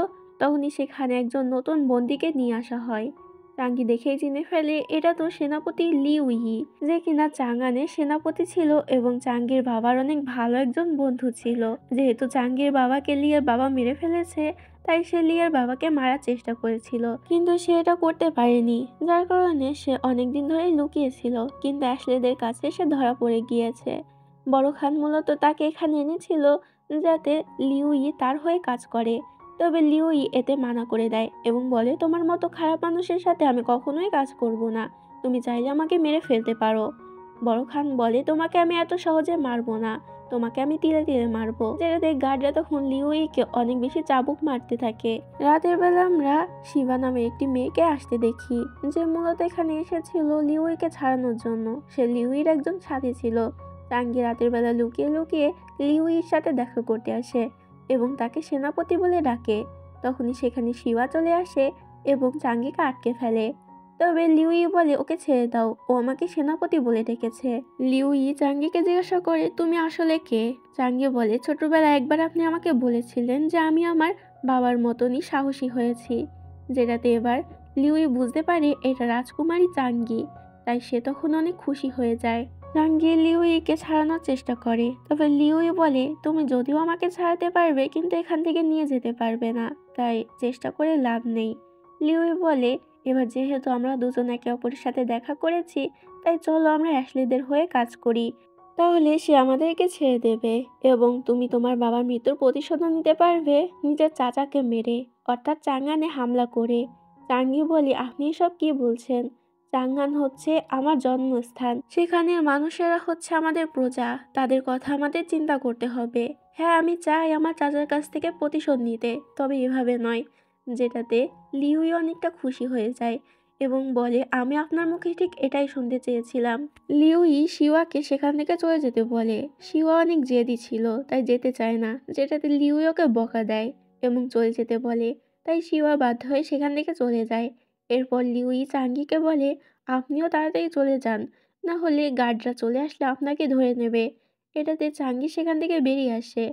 তখনই সেখানে একজন নতুন বন্দীকে নিয়ে আসা হয়। চাঙ্গি দেখেই চিনে ফেলে এটা তো সেনাপতি লি উই, যে কিনা চাঙ্গানের সেনাপতি ছিল এবং চাঙ্গির বাবার অনেক ভালো একজন বন্ধু ছিল। যেহেতু চাঙ্গির বাবাকে লিয়ের বাবা মেরে ফেলেছে তাই সে লিয়ের বাবাকে মারার চেষ্টা করেছিল, কিন্তু সে এটা করতে পারেনি, যার কারণে সে অনেকদিন ধরে লুকিয়েছিল, কিন্তু অ্যাশলেদের কাছে সে ধরা পড়ে গিয়েছে। বড় খান মূলত তাকে এখানে এনেছিল যাতে লিউই তার হয়ে কাজ করে, তবে লিউই এতে মানা করে দেয় এবং বলে তোমার মতো খারাপ মানুষের সাথে আমি কখনোই কাজ করব না, তুমি চাইলে আমাকে মেরে ফেলতে পারো। বড় খান বলে তোমাকে আমি এত সহজে মারবো না, তোমাকে আমি তিলে তিলে মারবো, যেটাতে গার্ডরা তখন লিউইকে অনেক বেশি চাবুক মারতে থাকে। রাতের বেলা আমরা শিবা নামে একটি মেয়েকে আসতে দেখি, যে মূলত এখানে এসেছিল লিউইকে ছাড়ানোর জন্য। সে লিউইর একজন সাথী ছিল। চাঙ্গি রাতের বেলা লুকিয়ে লুকিয়ে লিউইর সাথে দেখা করতে আসে এবং তাকে সেনাপতি বলে ডাকে। তখনই সেখানে শিবা চলে আসে এবং চাঙ্গিকে আটকে ফেলে, তবে লিউই বলে ওকে ছেড়ে দাও, ও আমাকে সেনাপতি বলে ডেকেছে। লিউই চাঙ্গিকে জিজ্ঞাসা করে তুমি আসলে কে? চাঙ্গি বলে ছোটবেলায় একবার আপনি আমাকে বলেছিলেন যে আমি আমার বাবার মতনই সাহসী হয়েছি, যেটাতে এবার লিউই বুঝতে পারে এটা রাজকুমারী চাঙ্গি, তাই সে তখন অনেক খুশি হয়ে যায়। চাঙ্গি লিউইকে ছাড়ানোর চেষ্টা করে, তবে লিউই বলে তুমি যদিও আমাকে ছাড়াতে পারবে কিন্তু এখান থেকে নিয়ে যেতে পারবে না, তাই চেষ্টা করে লাভ নেই। লিউই বলে এবার যেহেতু আমরা দুজন একে অপরের সাথে দেখা করেছি তাই চলো আমরা অ্যাশলিদের হয়ে কাজ করি, তাহলে সে আমাদেরকে ছেড়ে দেবে এবং তুমি তোমার বাবার মৃত্যুর প্রতিশোধ নিতে পারবে নিজের চাচাকে মেরে, অর্থাৎ চাঙ্গানে হামলা করে। চাঙ্গি বলি আপনি এসব কি বলছেন? চাঙ্গান হচ্ছে আমার জন্মস্থান, সেখানের মানুষেরা হচ্ছে আমাদের প্রজা, তাদের কথা আমাদের চিন্তা করতে হবে। হ্যাঁ আমি চাই আমার চাচার কাছ থেকে প্রতিশোধ নিতে, তবে এভাবে নয়, যেটাতে লিউই অনেকটা খুশি হয়ে যায় এবং বলে আমি আপনার মুখে ঠিক এটাই শুনতে চেয়েছিলাম। লিউই শিওয়াকে সেখান থেকে চলে যেতে বলে। শিওয়া অনেক জেদি ছিল তাই যেতে চায় না, যেটাতে লিউই ওকে বকা দেয় এবং চলে যেতে বলে, তাই শিওয়া বাধ্য হয়ে সেখান থেকে চলে যায়। এরপর লিউই চাঙ্গিকে বলে আপনিও তাড়াতাড়ি চলে যান, না হলে গার্ডরা চলে আসলে আপনাকে ধরে নেবে। এটাতে চাঙ্গি সেখান থেকে বেরিয়ে আসে।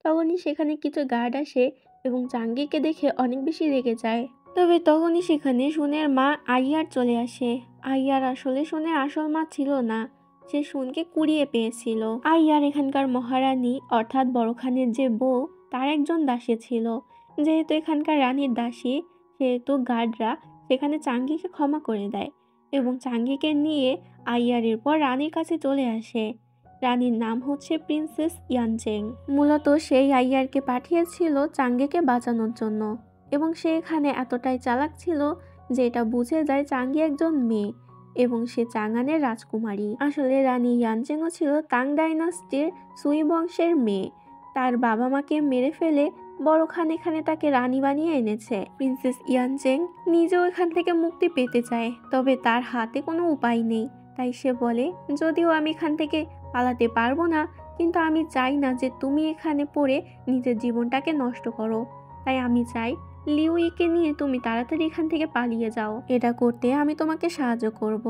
তখনই সেখানে কিছু গার্ড আসে এবং চাঙ্গিকে দেখে অনেক বেশি রেগে যায়। তবে তখনই সেখানে শুনের মা আইয়ার চলে আসে। আইয়ার আসলে শুনের আসল মা ছিল না, সে শুনকে কুড়িয়ে পেয়েছিল। আইয়ার এখানকার মহারানী অর্থাৎ বড় খানের যে বউ তার একজন দাসী ছিল। যেহেতু এখানকার রানীর দাসী, সেহেতু গার্ডরা সেখানে চাঙ্গিকে ক্ষমা করে দেয় এবং চাঙ্গিকে নিয়ে আইয়ার এরপর রানীর কাছে চলে আসে। রানীর নাম হচ্ছে প্রিন্সেস ইয়ানচেং। মূলত সেই আইয়ারকে পাঠিয়েছিল চাঙ্গিকে বাঁচানোর জন্য এবং সে এখানে এতটাই চালাক ছিল যে এটা বুঝে যায় চাঙ্গি একজন মেয়ে এবং সে চাঙ্গানের রাজকুমারী। আসলে রানী ইয়ানচেংও ছিল তাং ডাইনাস্টির সুই বংশের মেয়ে। তার বাবা মাকে মেরে ফেলে বড় খান এখানে তাকে রানী বানিয়ে এনেছে। প্রিন্সেস ইয়ানচেং নিজেও এখান থেকে মুক্তি পেতে চায়, তবে তার হাতে কোনো উপায় নেই। তাই সে বলে, যদিও আমি এখান থেকে পালাতে পারবো না, কিন্তু আমি চাই না যে তুমি এখানে পড়ে নিজের জীবনটাকে নষ্ট করো। তাই আমি চাই লিউইকে নিয়ে তুমি তাড়াতাড়ি এখান থেকে পালিয়ে যাও। এটা করতে আমি তোমাকে সাহায্য করব।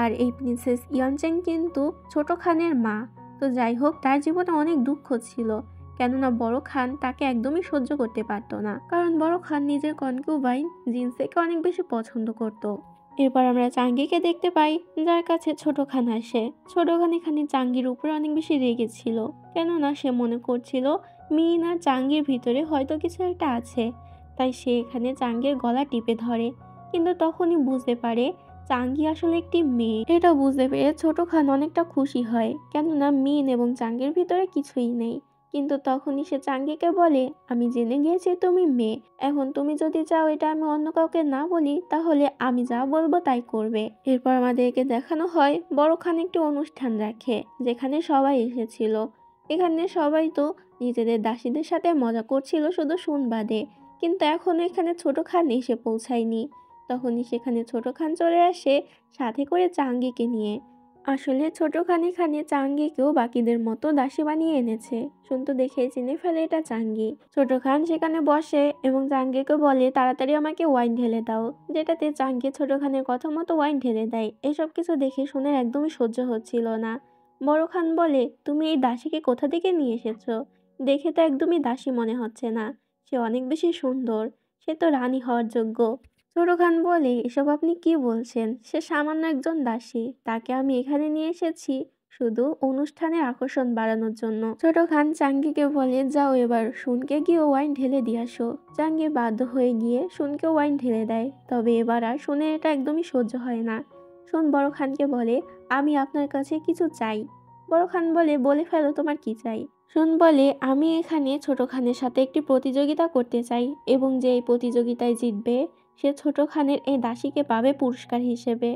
আর এই প্রিন্সেস ইয়ানচেং কিন্তু ছোট খানের মা। তো যাই হোক, তার জীবনে অনেক দুঃখ ছিল, কেননা বড় খান তাকে একদমই সহ্য করতে পারতো না, কারণ বড় খান নিজের কনকিউবাইন জিনসেকে অনেক বেশি পছন্দ করত। এরপর আমরা চাঙ্গিকে দেখতে পাই, যার কাছে ছোট খান আসে। ছোট খান এখানে চাঙ্গির উপরে অনেক বেশি রেগেছিল, কেননা সে মনে করছিল মিন আর চাঙ্গির ভিতরে হয়তো কিছু একটা আছে। তাই সে এখানে চাঙ্গির গলা টিপে ধরে, কিন্তু তখনই বুঝতে পারে চাঙ্গি আসলে একটি মেয়ে। এটা বুঝতে পেরে ছোট খান অনেকটা খুশি হয়, কেননা মিন এবং চাঙ্গির ভিতরে কিছুই নেই। কিন্তু তখনই সে চাঙ্গিকে বলে, আমি জেনে গিয়েছি তুমি মেয়ে, এখন তুমি যদি চাও এটা আমি অন্য কাউকে না বলি, তাহলে আমি যা বলবো তাই করবে। এরপর আমাদেরকে দেখানো হয় বড় খান একটি অনুষ্ঠান রাখে, যেখানে সবাই এসেছিল। এখানে সবাই তো নিজেদের দাসীদের সাথে মজা করছিল, শুধু শুন বাদে। কিন্তু এখনো এখানে ছোট খান এসে পৌঁছায়নি। তখনই সেখানে ছোট খান চলে আসে, সাথে করে চাঙ্গিকে নিয়ে। আসলে ছোট খান এখানে চাঙ্গিকেও বাকিদের মতো দাসী বানিয়ে এনেছে। শুনতো দেখে চিনে ফেলে এটা চাঙ্গি। ছোট খান সেখানে বসে এবং চাঙ্গিকে বলে, তাড়াতাড়ি আমাকে ওয়াইন ঢেলে দাও। যেটাতে চাঙ্গি ছোট খানের কথা মতো ওয়াইন ঢেলে দেয়। এসব কিছু দেখে শুনে একদমই সহ্য হচ্ছিল না। বড় খান বলে, তুমি এই দাসীকে কোথা থেকে নিয়ে এসেছো? দেখে তো একদমই দাসী মনে হচ্ছে না, সে অনেক বেশি সুন্দর, সে তো রানী হওয়ার যোগ্য। ছোট খান বলে, এসব আপনি কি বলছেন? সে সামান্য একজন দাসী, তাকে আমি এখানে নিয়ে এসেছি শুধু অনুষ্ঠানের আকর্ষণ বাড়ানোর জন্য। ছোট খান চাঙ্গিকে বলে, যাও এবার শুনকে গিয়ে ওয়াইন ঢেলে দিয়ে আসো। চাঙ্গি বাধ্য হয়ে গিয়ে শুনকে ওয়াইন ঢেলে দেয়। তবে এবার আর শুনে এটা একদমই সহ্য হয় না। শুন বড় খানকে বলে, আমি আপনার কাছে কিছু চাই। বড় খান বলে ফেলো তোমার কি চাই। শুন বলে, আমি এখানে ছোট খানের সাথে একটি প্রতিযোগিতা করতে চাই এবং যে এই প্রতিযোগিতায় জিতবে সে ছোট খানের এই দাসীকে পাবে পুরস্কার হিসেবে।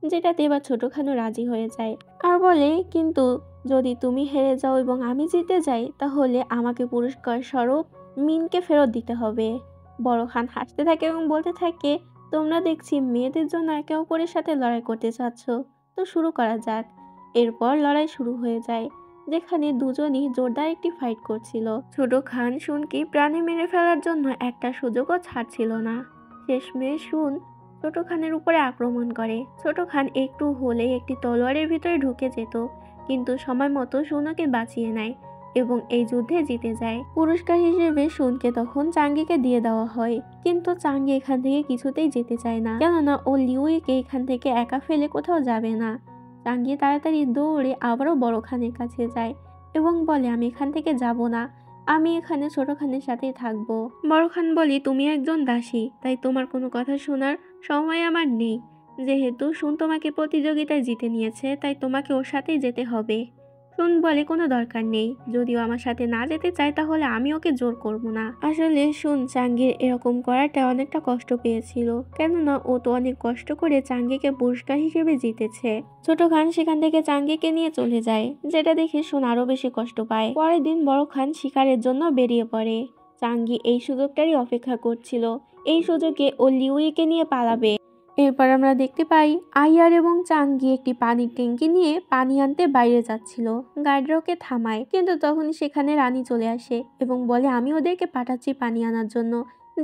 যেটাতে এবার ছোট খানও রাজি হয়ে যায় আর বলে, কিন্তু যদি তুমি হেরে যাও এবং আমি জিতে যাই, তাহলে আমাকে পুরস্কার স্বরূপ মিনকে ফেরত দিতে হবে। বড় খান হাসতে থাকে এবং বলতে থাকে, তোমরা দেখছি মেয়েদের জন্য একে অপরের সাথে লড়াই করতে চাচ্ছ, তো শুরু করা যাক। এরপর লড়াই শুরু হয়ে যায়, যেখানে দুজনই জোরদার একটি ফাইট করছিল। ছোট খান শুনকে প্রাণে মেরে ফেলার জন্য একটা সুযোগও ছাড়ছিল না। শেষমেশ শুন ছোট খানের উপরে আক্রমণ করে। ছোট খান একটু হলেই একটি তলোয়ারের ভিতরে ঢুকে যেত, কিন্তু সময় মতো শুনকে বাঁচিয়ে নেয় এবং এই যুদ্ধে জিতে যায়। পুরস্কার হিসেবে শুনকে তখন চাঙ্গিকে দিয়ে দেওয়া হয়, কিন্তু চাঙ্গি এখান থেকে কিছুতেই যেতে চায় না, কেননা ও লিউইকে এখান থেকে একা ফেলে কোথাও যাবে না। চাঙ্গি তাড়াতাড়ি দৌড়ে আবারও বড় খানের কাছে যায় এবং বলে, আমি এখান থেকে যাব না, আমি এখানে ছোট খানের সাথেই থাকবো। বড় খান বলে, তুমি একজন দাসী, তাই তোমার কোনো কথা শোনার সময় আমার নেই। যেহেতু শুন তোমাকে প্রতিযোগিতায় জিতে নিয়েছে, তাই তোমাকে ওর সাথেই যেতে হবে। শুন বলে, কোনো দরকার নেই, যদিও আমার সাথে না যেতে চায় তাহলে আমি ওকে জোর করব না। আসলে শুন চাঙ্গির এরকম করাটা অনেকটা কষ্ট পেয়েছিল, কেননা ও তো অনেক কষ্ট করে চাঙ্গিকে পুরস্কার হিসেবে জিতেছে। ছোট খান সেখান থেকে চাঙ্গিকে নিয়ে চলে যায়, যেটা দেখে শুন আরো বেশি কষ্ট পায়। পরের দিন বড় খান শিকারের জন্য বেরিয়ে পড়ে। চাঙ্গি এই সুযোগটারই অপেক্ষা করছিল, এই সুযোগে ও লিউইকে নিয়ে পালাবে। এরপর আমরা দেখতে পাই আইয়ার এবং চাঙ্গি একটি পানির ট্যাঙ্কি নিয়ে পানি আনতে বাইরে যাচ্ছিল। গার্ডরা ওকে থামায়, কিন্তু তখনই সেখানে রানী চলে আসে এবং বলে, আমি ওদেরকে পাঠাচ্ছি পানি আনার জন্য,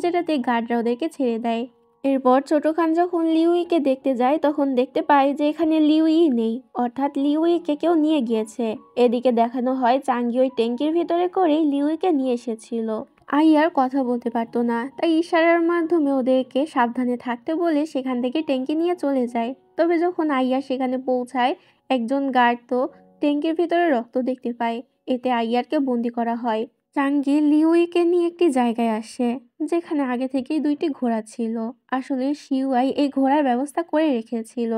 যেটাতে গার্ডরা ওদেরকে ছেড়ে দেয়। এরপর ছোট খান যখন লিউইকে দেখতে যায়, তখন দেখতে পায় যে এখানে লিউই নেই, অর্থাৎ লিউইকে কেউ নিয়ে গিয়েছে। এদিকে দেখানো হয় চাঙ্গি ওই ট্যাঙ্কির ভিতরে করেই লিউইকে নিয়ে এসেছিল। আইয়ার কথা বলতে পারতো না, তাই ইশারার মাধ্যমে ওদেরকে সাবধানে থাকতে বলে সেখান থেকে ট্যাঙ্কি নিয়ে চলে যায়। তবে যখন আইয়া সেখানে পৌঁছায়, একজন গার্ড তো ট্যাঙ্কির ভিতরে রক্ত দেখতে পায়। এতে আইয়ারকে বন্দি করা হয়। চাঙ্গি লিউইকে নিয়ে একটি জায়গায় আসে, যেখানে আগে থেকেই 2টি ঘোড়া ছিল। আসলে শিউয়াই এই ঘোড়ার ব্যবস্থা করে রেখেছিল।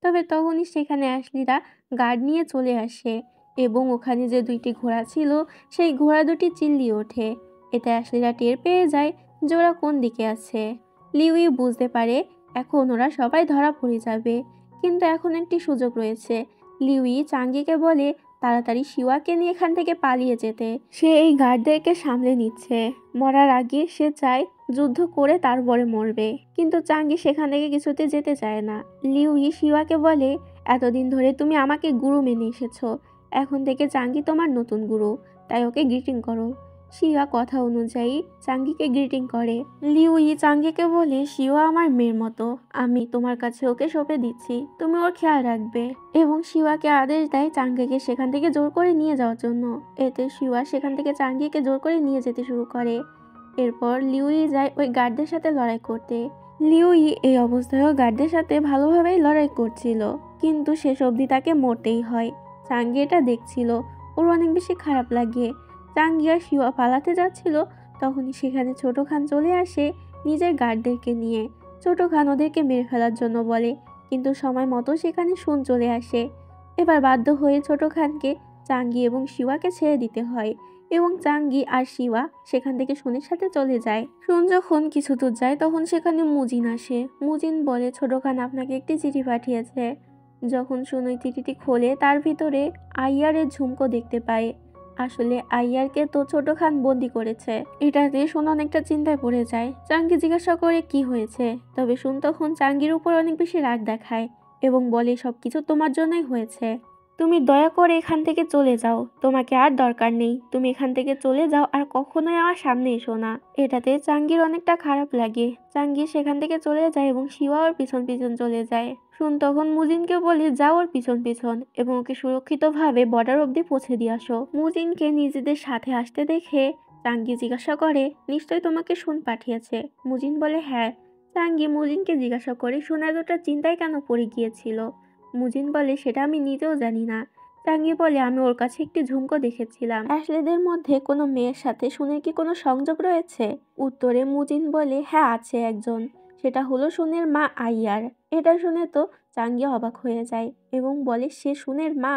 তবে তখনই সেখানে অ্যাশলিরা গার্ড নিয়ে চলে আসে এবং ওখানে যে 2টি ঘোড়া ছিল সেই ঘোড়া দুটি চিল্লিয়ে ওঠে। এতে অ্যাশলিরা টের পেয়ে যায় যে ওরা কোন দিকে আছে। লিউই বুঝতে পারে এখন ওরা সবাই ধরা পড়ে যাবে, কিন্তু এখন একটি সুযোগ রয়েছে। লিউই চাঙ্গিকে বলে তাড়াতাড়ি শিওয়াকে নিয়ে এখান থেকে পালিয়ে যেতে। সে এই গার্ডদেরকে সামলে নিচ্ছে। মরার আগে সে চায় যুদ্ধ করে তারপরে মরবে, কিন্তু চাঙ্গি সেখান থেকে কিছুতে যেতে চায় না। লিউই শিওয়াকে বলে এতদিন ধরে তুমি আমাকে গুরু মেনে এসেছো, এখন থেকে চাঙ্গি তোমার নতুন গুরু, তাই ওকে গ্রিটিং করো। শিওয়া কথা অনুযায়ী চাঙ্গিকে গ্রিটিং করে। লিউই চাঙ্গিকে বলে শিওয়া আমার মেয়ের মতো, আমি তোমার কাছে ওকে সঁপে দিচ্ছি, তুমি ওর খেয়াল রাখবে। এবং শিওয়াকে আদেশ দেয় চাঙ্গিকে সেখান থেকে জোর করে নিয়ে যাওয়ার জন্য। এতে শিওয়া সেখান থেকে চাঙ্গিকে জোর করে নিয়ে যেতে শুরু করে। এরপর লিউই যায় ওই গার্ডদের সাথে লড়াই করতে। লিউই এই অবস্থায়ও গার্ডদের সাথে ভালোভাবেই লড়াই করছিল, কিন্তু শেষ অবধি তাকে মরতেই হয়। চাঙ্গি এটা দেখছিল, ওর অনেক বেশি খারাপ লাগে। চাঙ্গি আর শিওয়া পালাতে যাচ্ছিল, তখনই সেখানে ছোট খান চলে আসে নিজের গার্ডদেরকে নিয়ে। ছোট খান ওদেরকে মেরে ফেলার জন্য বলে, কিন্তু সময় মতো সেখানে শুন চলে আসে। এবার বাধ্য হয়ে ছোট খানকে চাঙ্গি এবং শিওয়াকে ছেড়ে দিতে হয় এবং চাঙ্গি আর শিওয়া সেখান থেকে শুনের সাথে চলে যায়। শুন যখন কিছু দূর যায় তখন সেখানে মুজিন আসে। মুজিন বলে ছোট খান আপনাকে একটি চিঠি পাঠিয়েছে। যখন শুন ওই চিঠিটি খোলে তার ভিতরে আইয়ারের ঝুমকো দেখতে পায়। আসলে আইয়ারকে তো ছোট খান বন্দি করেছে। এটাতে শুন অনেকটা চিন্তায় পড়ে যায়। চাঙ্গি জিজ্ঞাসা করে কি হয়েছে, তবে শুন তখন চাঙ্গির উপর অনেক বেশি রাগ দেখায় এবং বলে সবকিছু তোমার জন্যই হয়েছে, তুমি দয়া করে এখান থেকে চলে যাও, তোমাকে আর দরকার নেই, তুমি এখান থেকে চলে যাও আর কখনোই আমার সামনে এসো না। এটাতে চাঙ্গির অনেকটা খারাপ লাগে। চাঙ্গি সেখান থেকে চলে যায় এবং শিওয়া ওর পিছন পিছন চলে যায়। শুন তখন মুজিনকে বলে যাও ওর পিছন পিছন এবং ওকে সুরক্ষিতভাবে বর্ডার অবধি পৌঁছে দিয়ে আসো। মুজিনকে নিজেদের সাথে আসতে দেখে চাঙ্গি জিজ্ঞাসা করে নিশ্চয়ই তোমাকে শুন পাঠিয়েছে। মুজিন বলে হ্যাঁ। চাঙ্গি মুজিনকে জিজ্ঞাসা করে শুন এতটা চিন্তায় কেন পড়ে গিয়েছিল। মুজিন বলে সেটা আমি নিজেও জানি না। চাঙ্গি বলে আমি ওর কাছে একটি ঝুমকো দেখেছিলাম, অ্যাশলেদের মধ্যে কোনো মেয়ের সাথে শুনের কি কোনো সংযোগ রয়েছে? উত্তরে মুজিন বলে হ্যাঁ আছে একজন, সেটা হলো শুনের মা আইয়ার। এটা শুনে তো চাঙ্গি অবাক হয়ে যায় এবং বলে সে শুনের মা?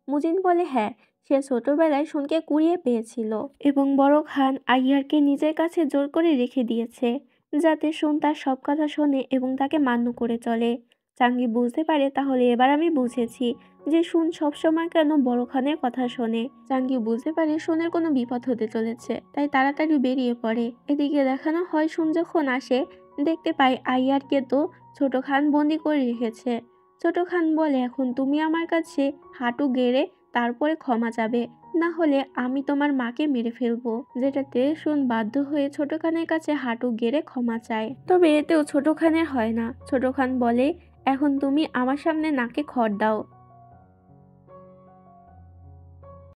মুজিন বলে হ্যাঁ, সে ছোটবেলায় শুনকে কুড়িয়ে পেয়েছিল এবং বড় খান আইয়ারকে নিজের কাছে জোর করে রেখে দিয়েছে, যাতে শুন তার সব কথা শোনে এবং তাকে মান্য করে চলে। চাঙ্গি বুঝতে পারে তাহলে এবার আমি বুঝেছি যে শুন সবসময় কেন বড় খানের কথা শোনে। চাঙ্গি বুঝতে পারে শুনের কোনো বিপদ হতে চলেছে, তাই তাড়াতাড়ি বেরিয়ে পড়ে। এদিকে দেখানো হয় শুন যখন আসে দেখতে পায় আইয়ারকে তো ছোট খান বন্দি করে রেখেছে। ছোট খান বলে এখন তুমি আমার কাছে হাঁটু গেড়ে তারপরে ক্ষমা চাবে, না হলে আমি তোমার মাকে মেরে ফেলবো। যেটাতে শুন বাধ্য হয়ে ছোট খানের কাছে হাঁটু গেড়ে ক্ষমা চায়। তবে এতেও ছোট খানের হয় না। ছোট খান বলে এখন তুমি আমার সামনে নাকে খড় দাও,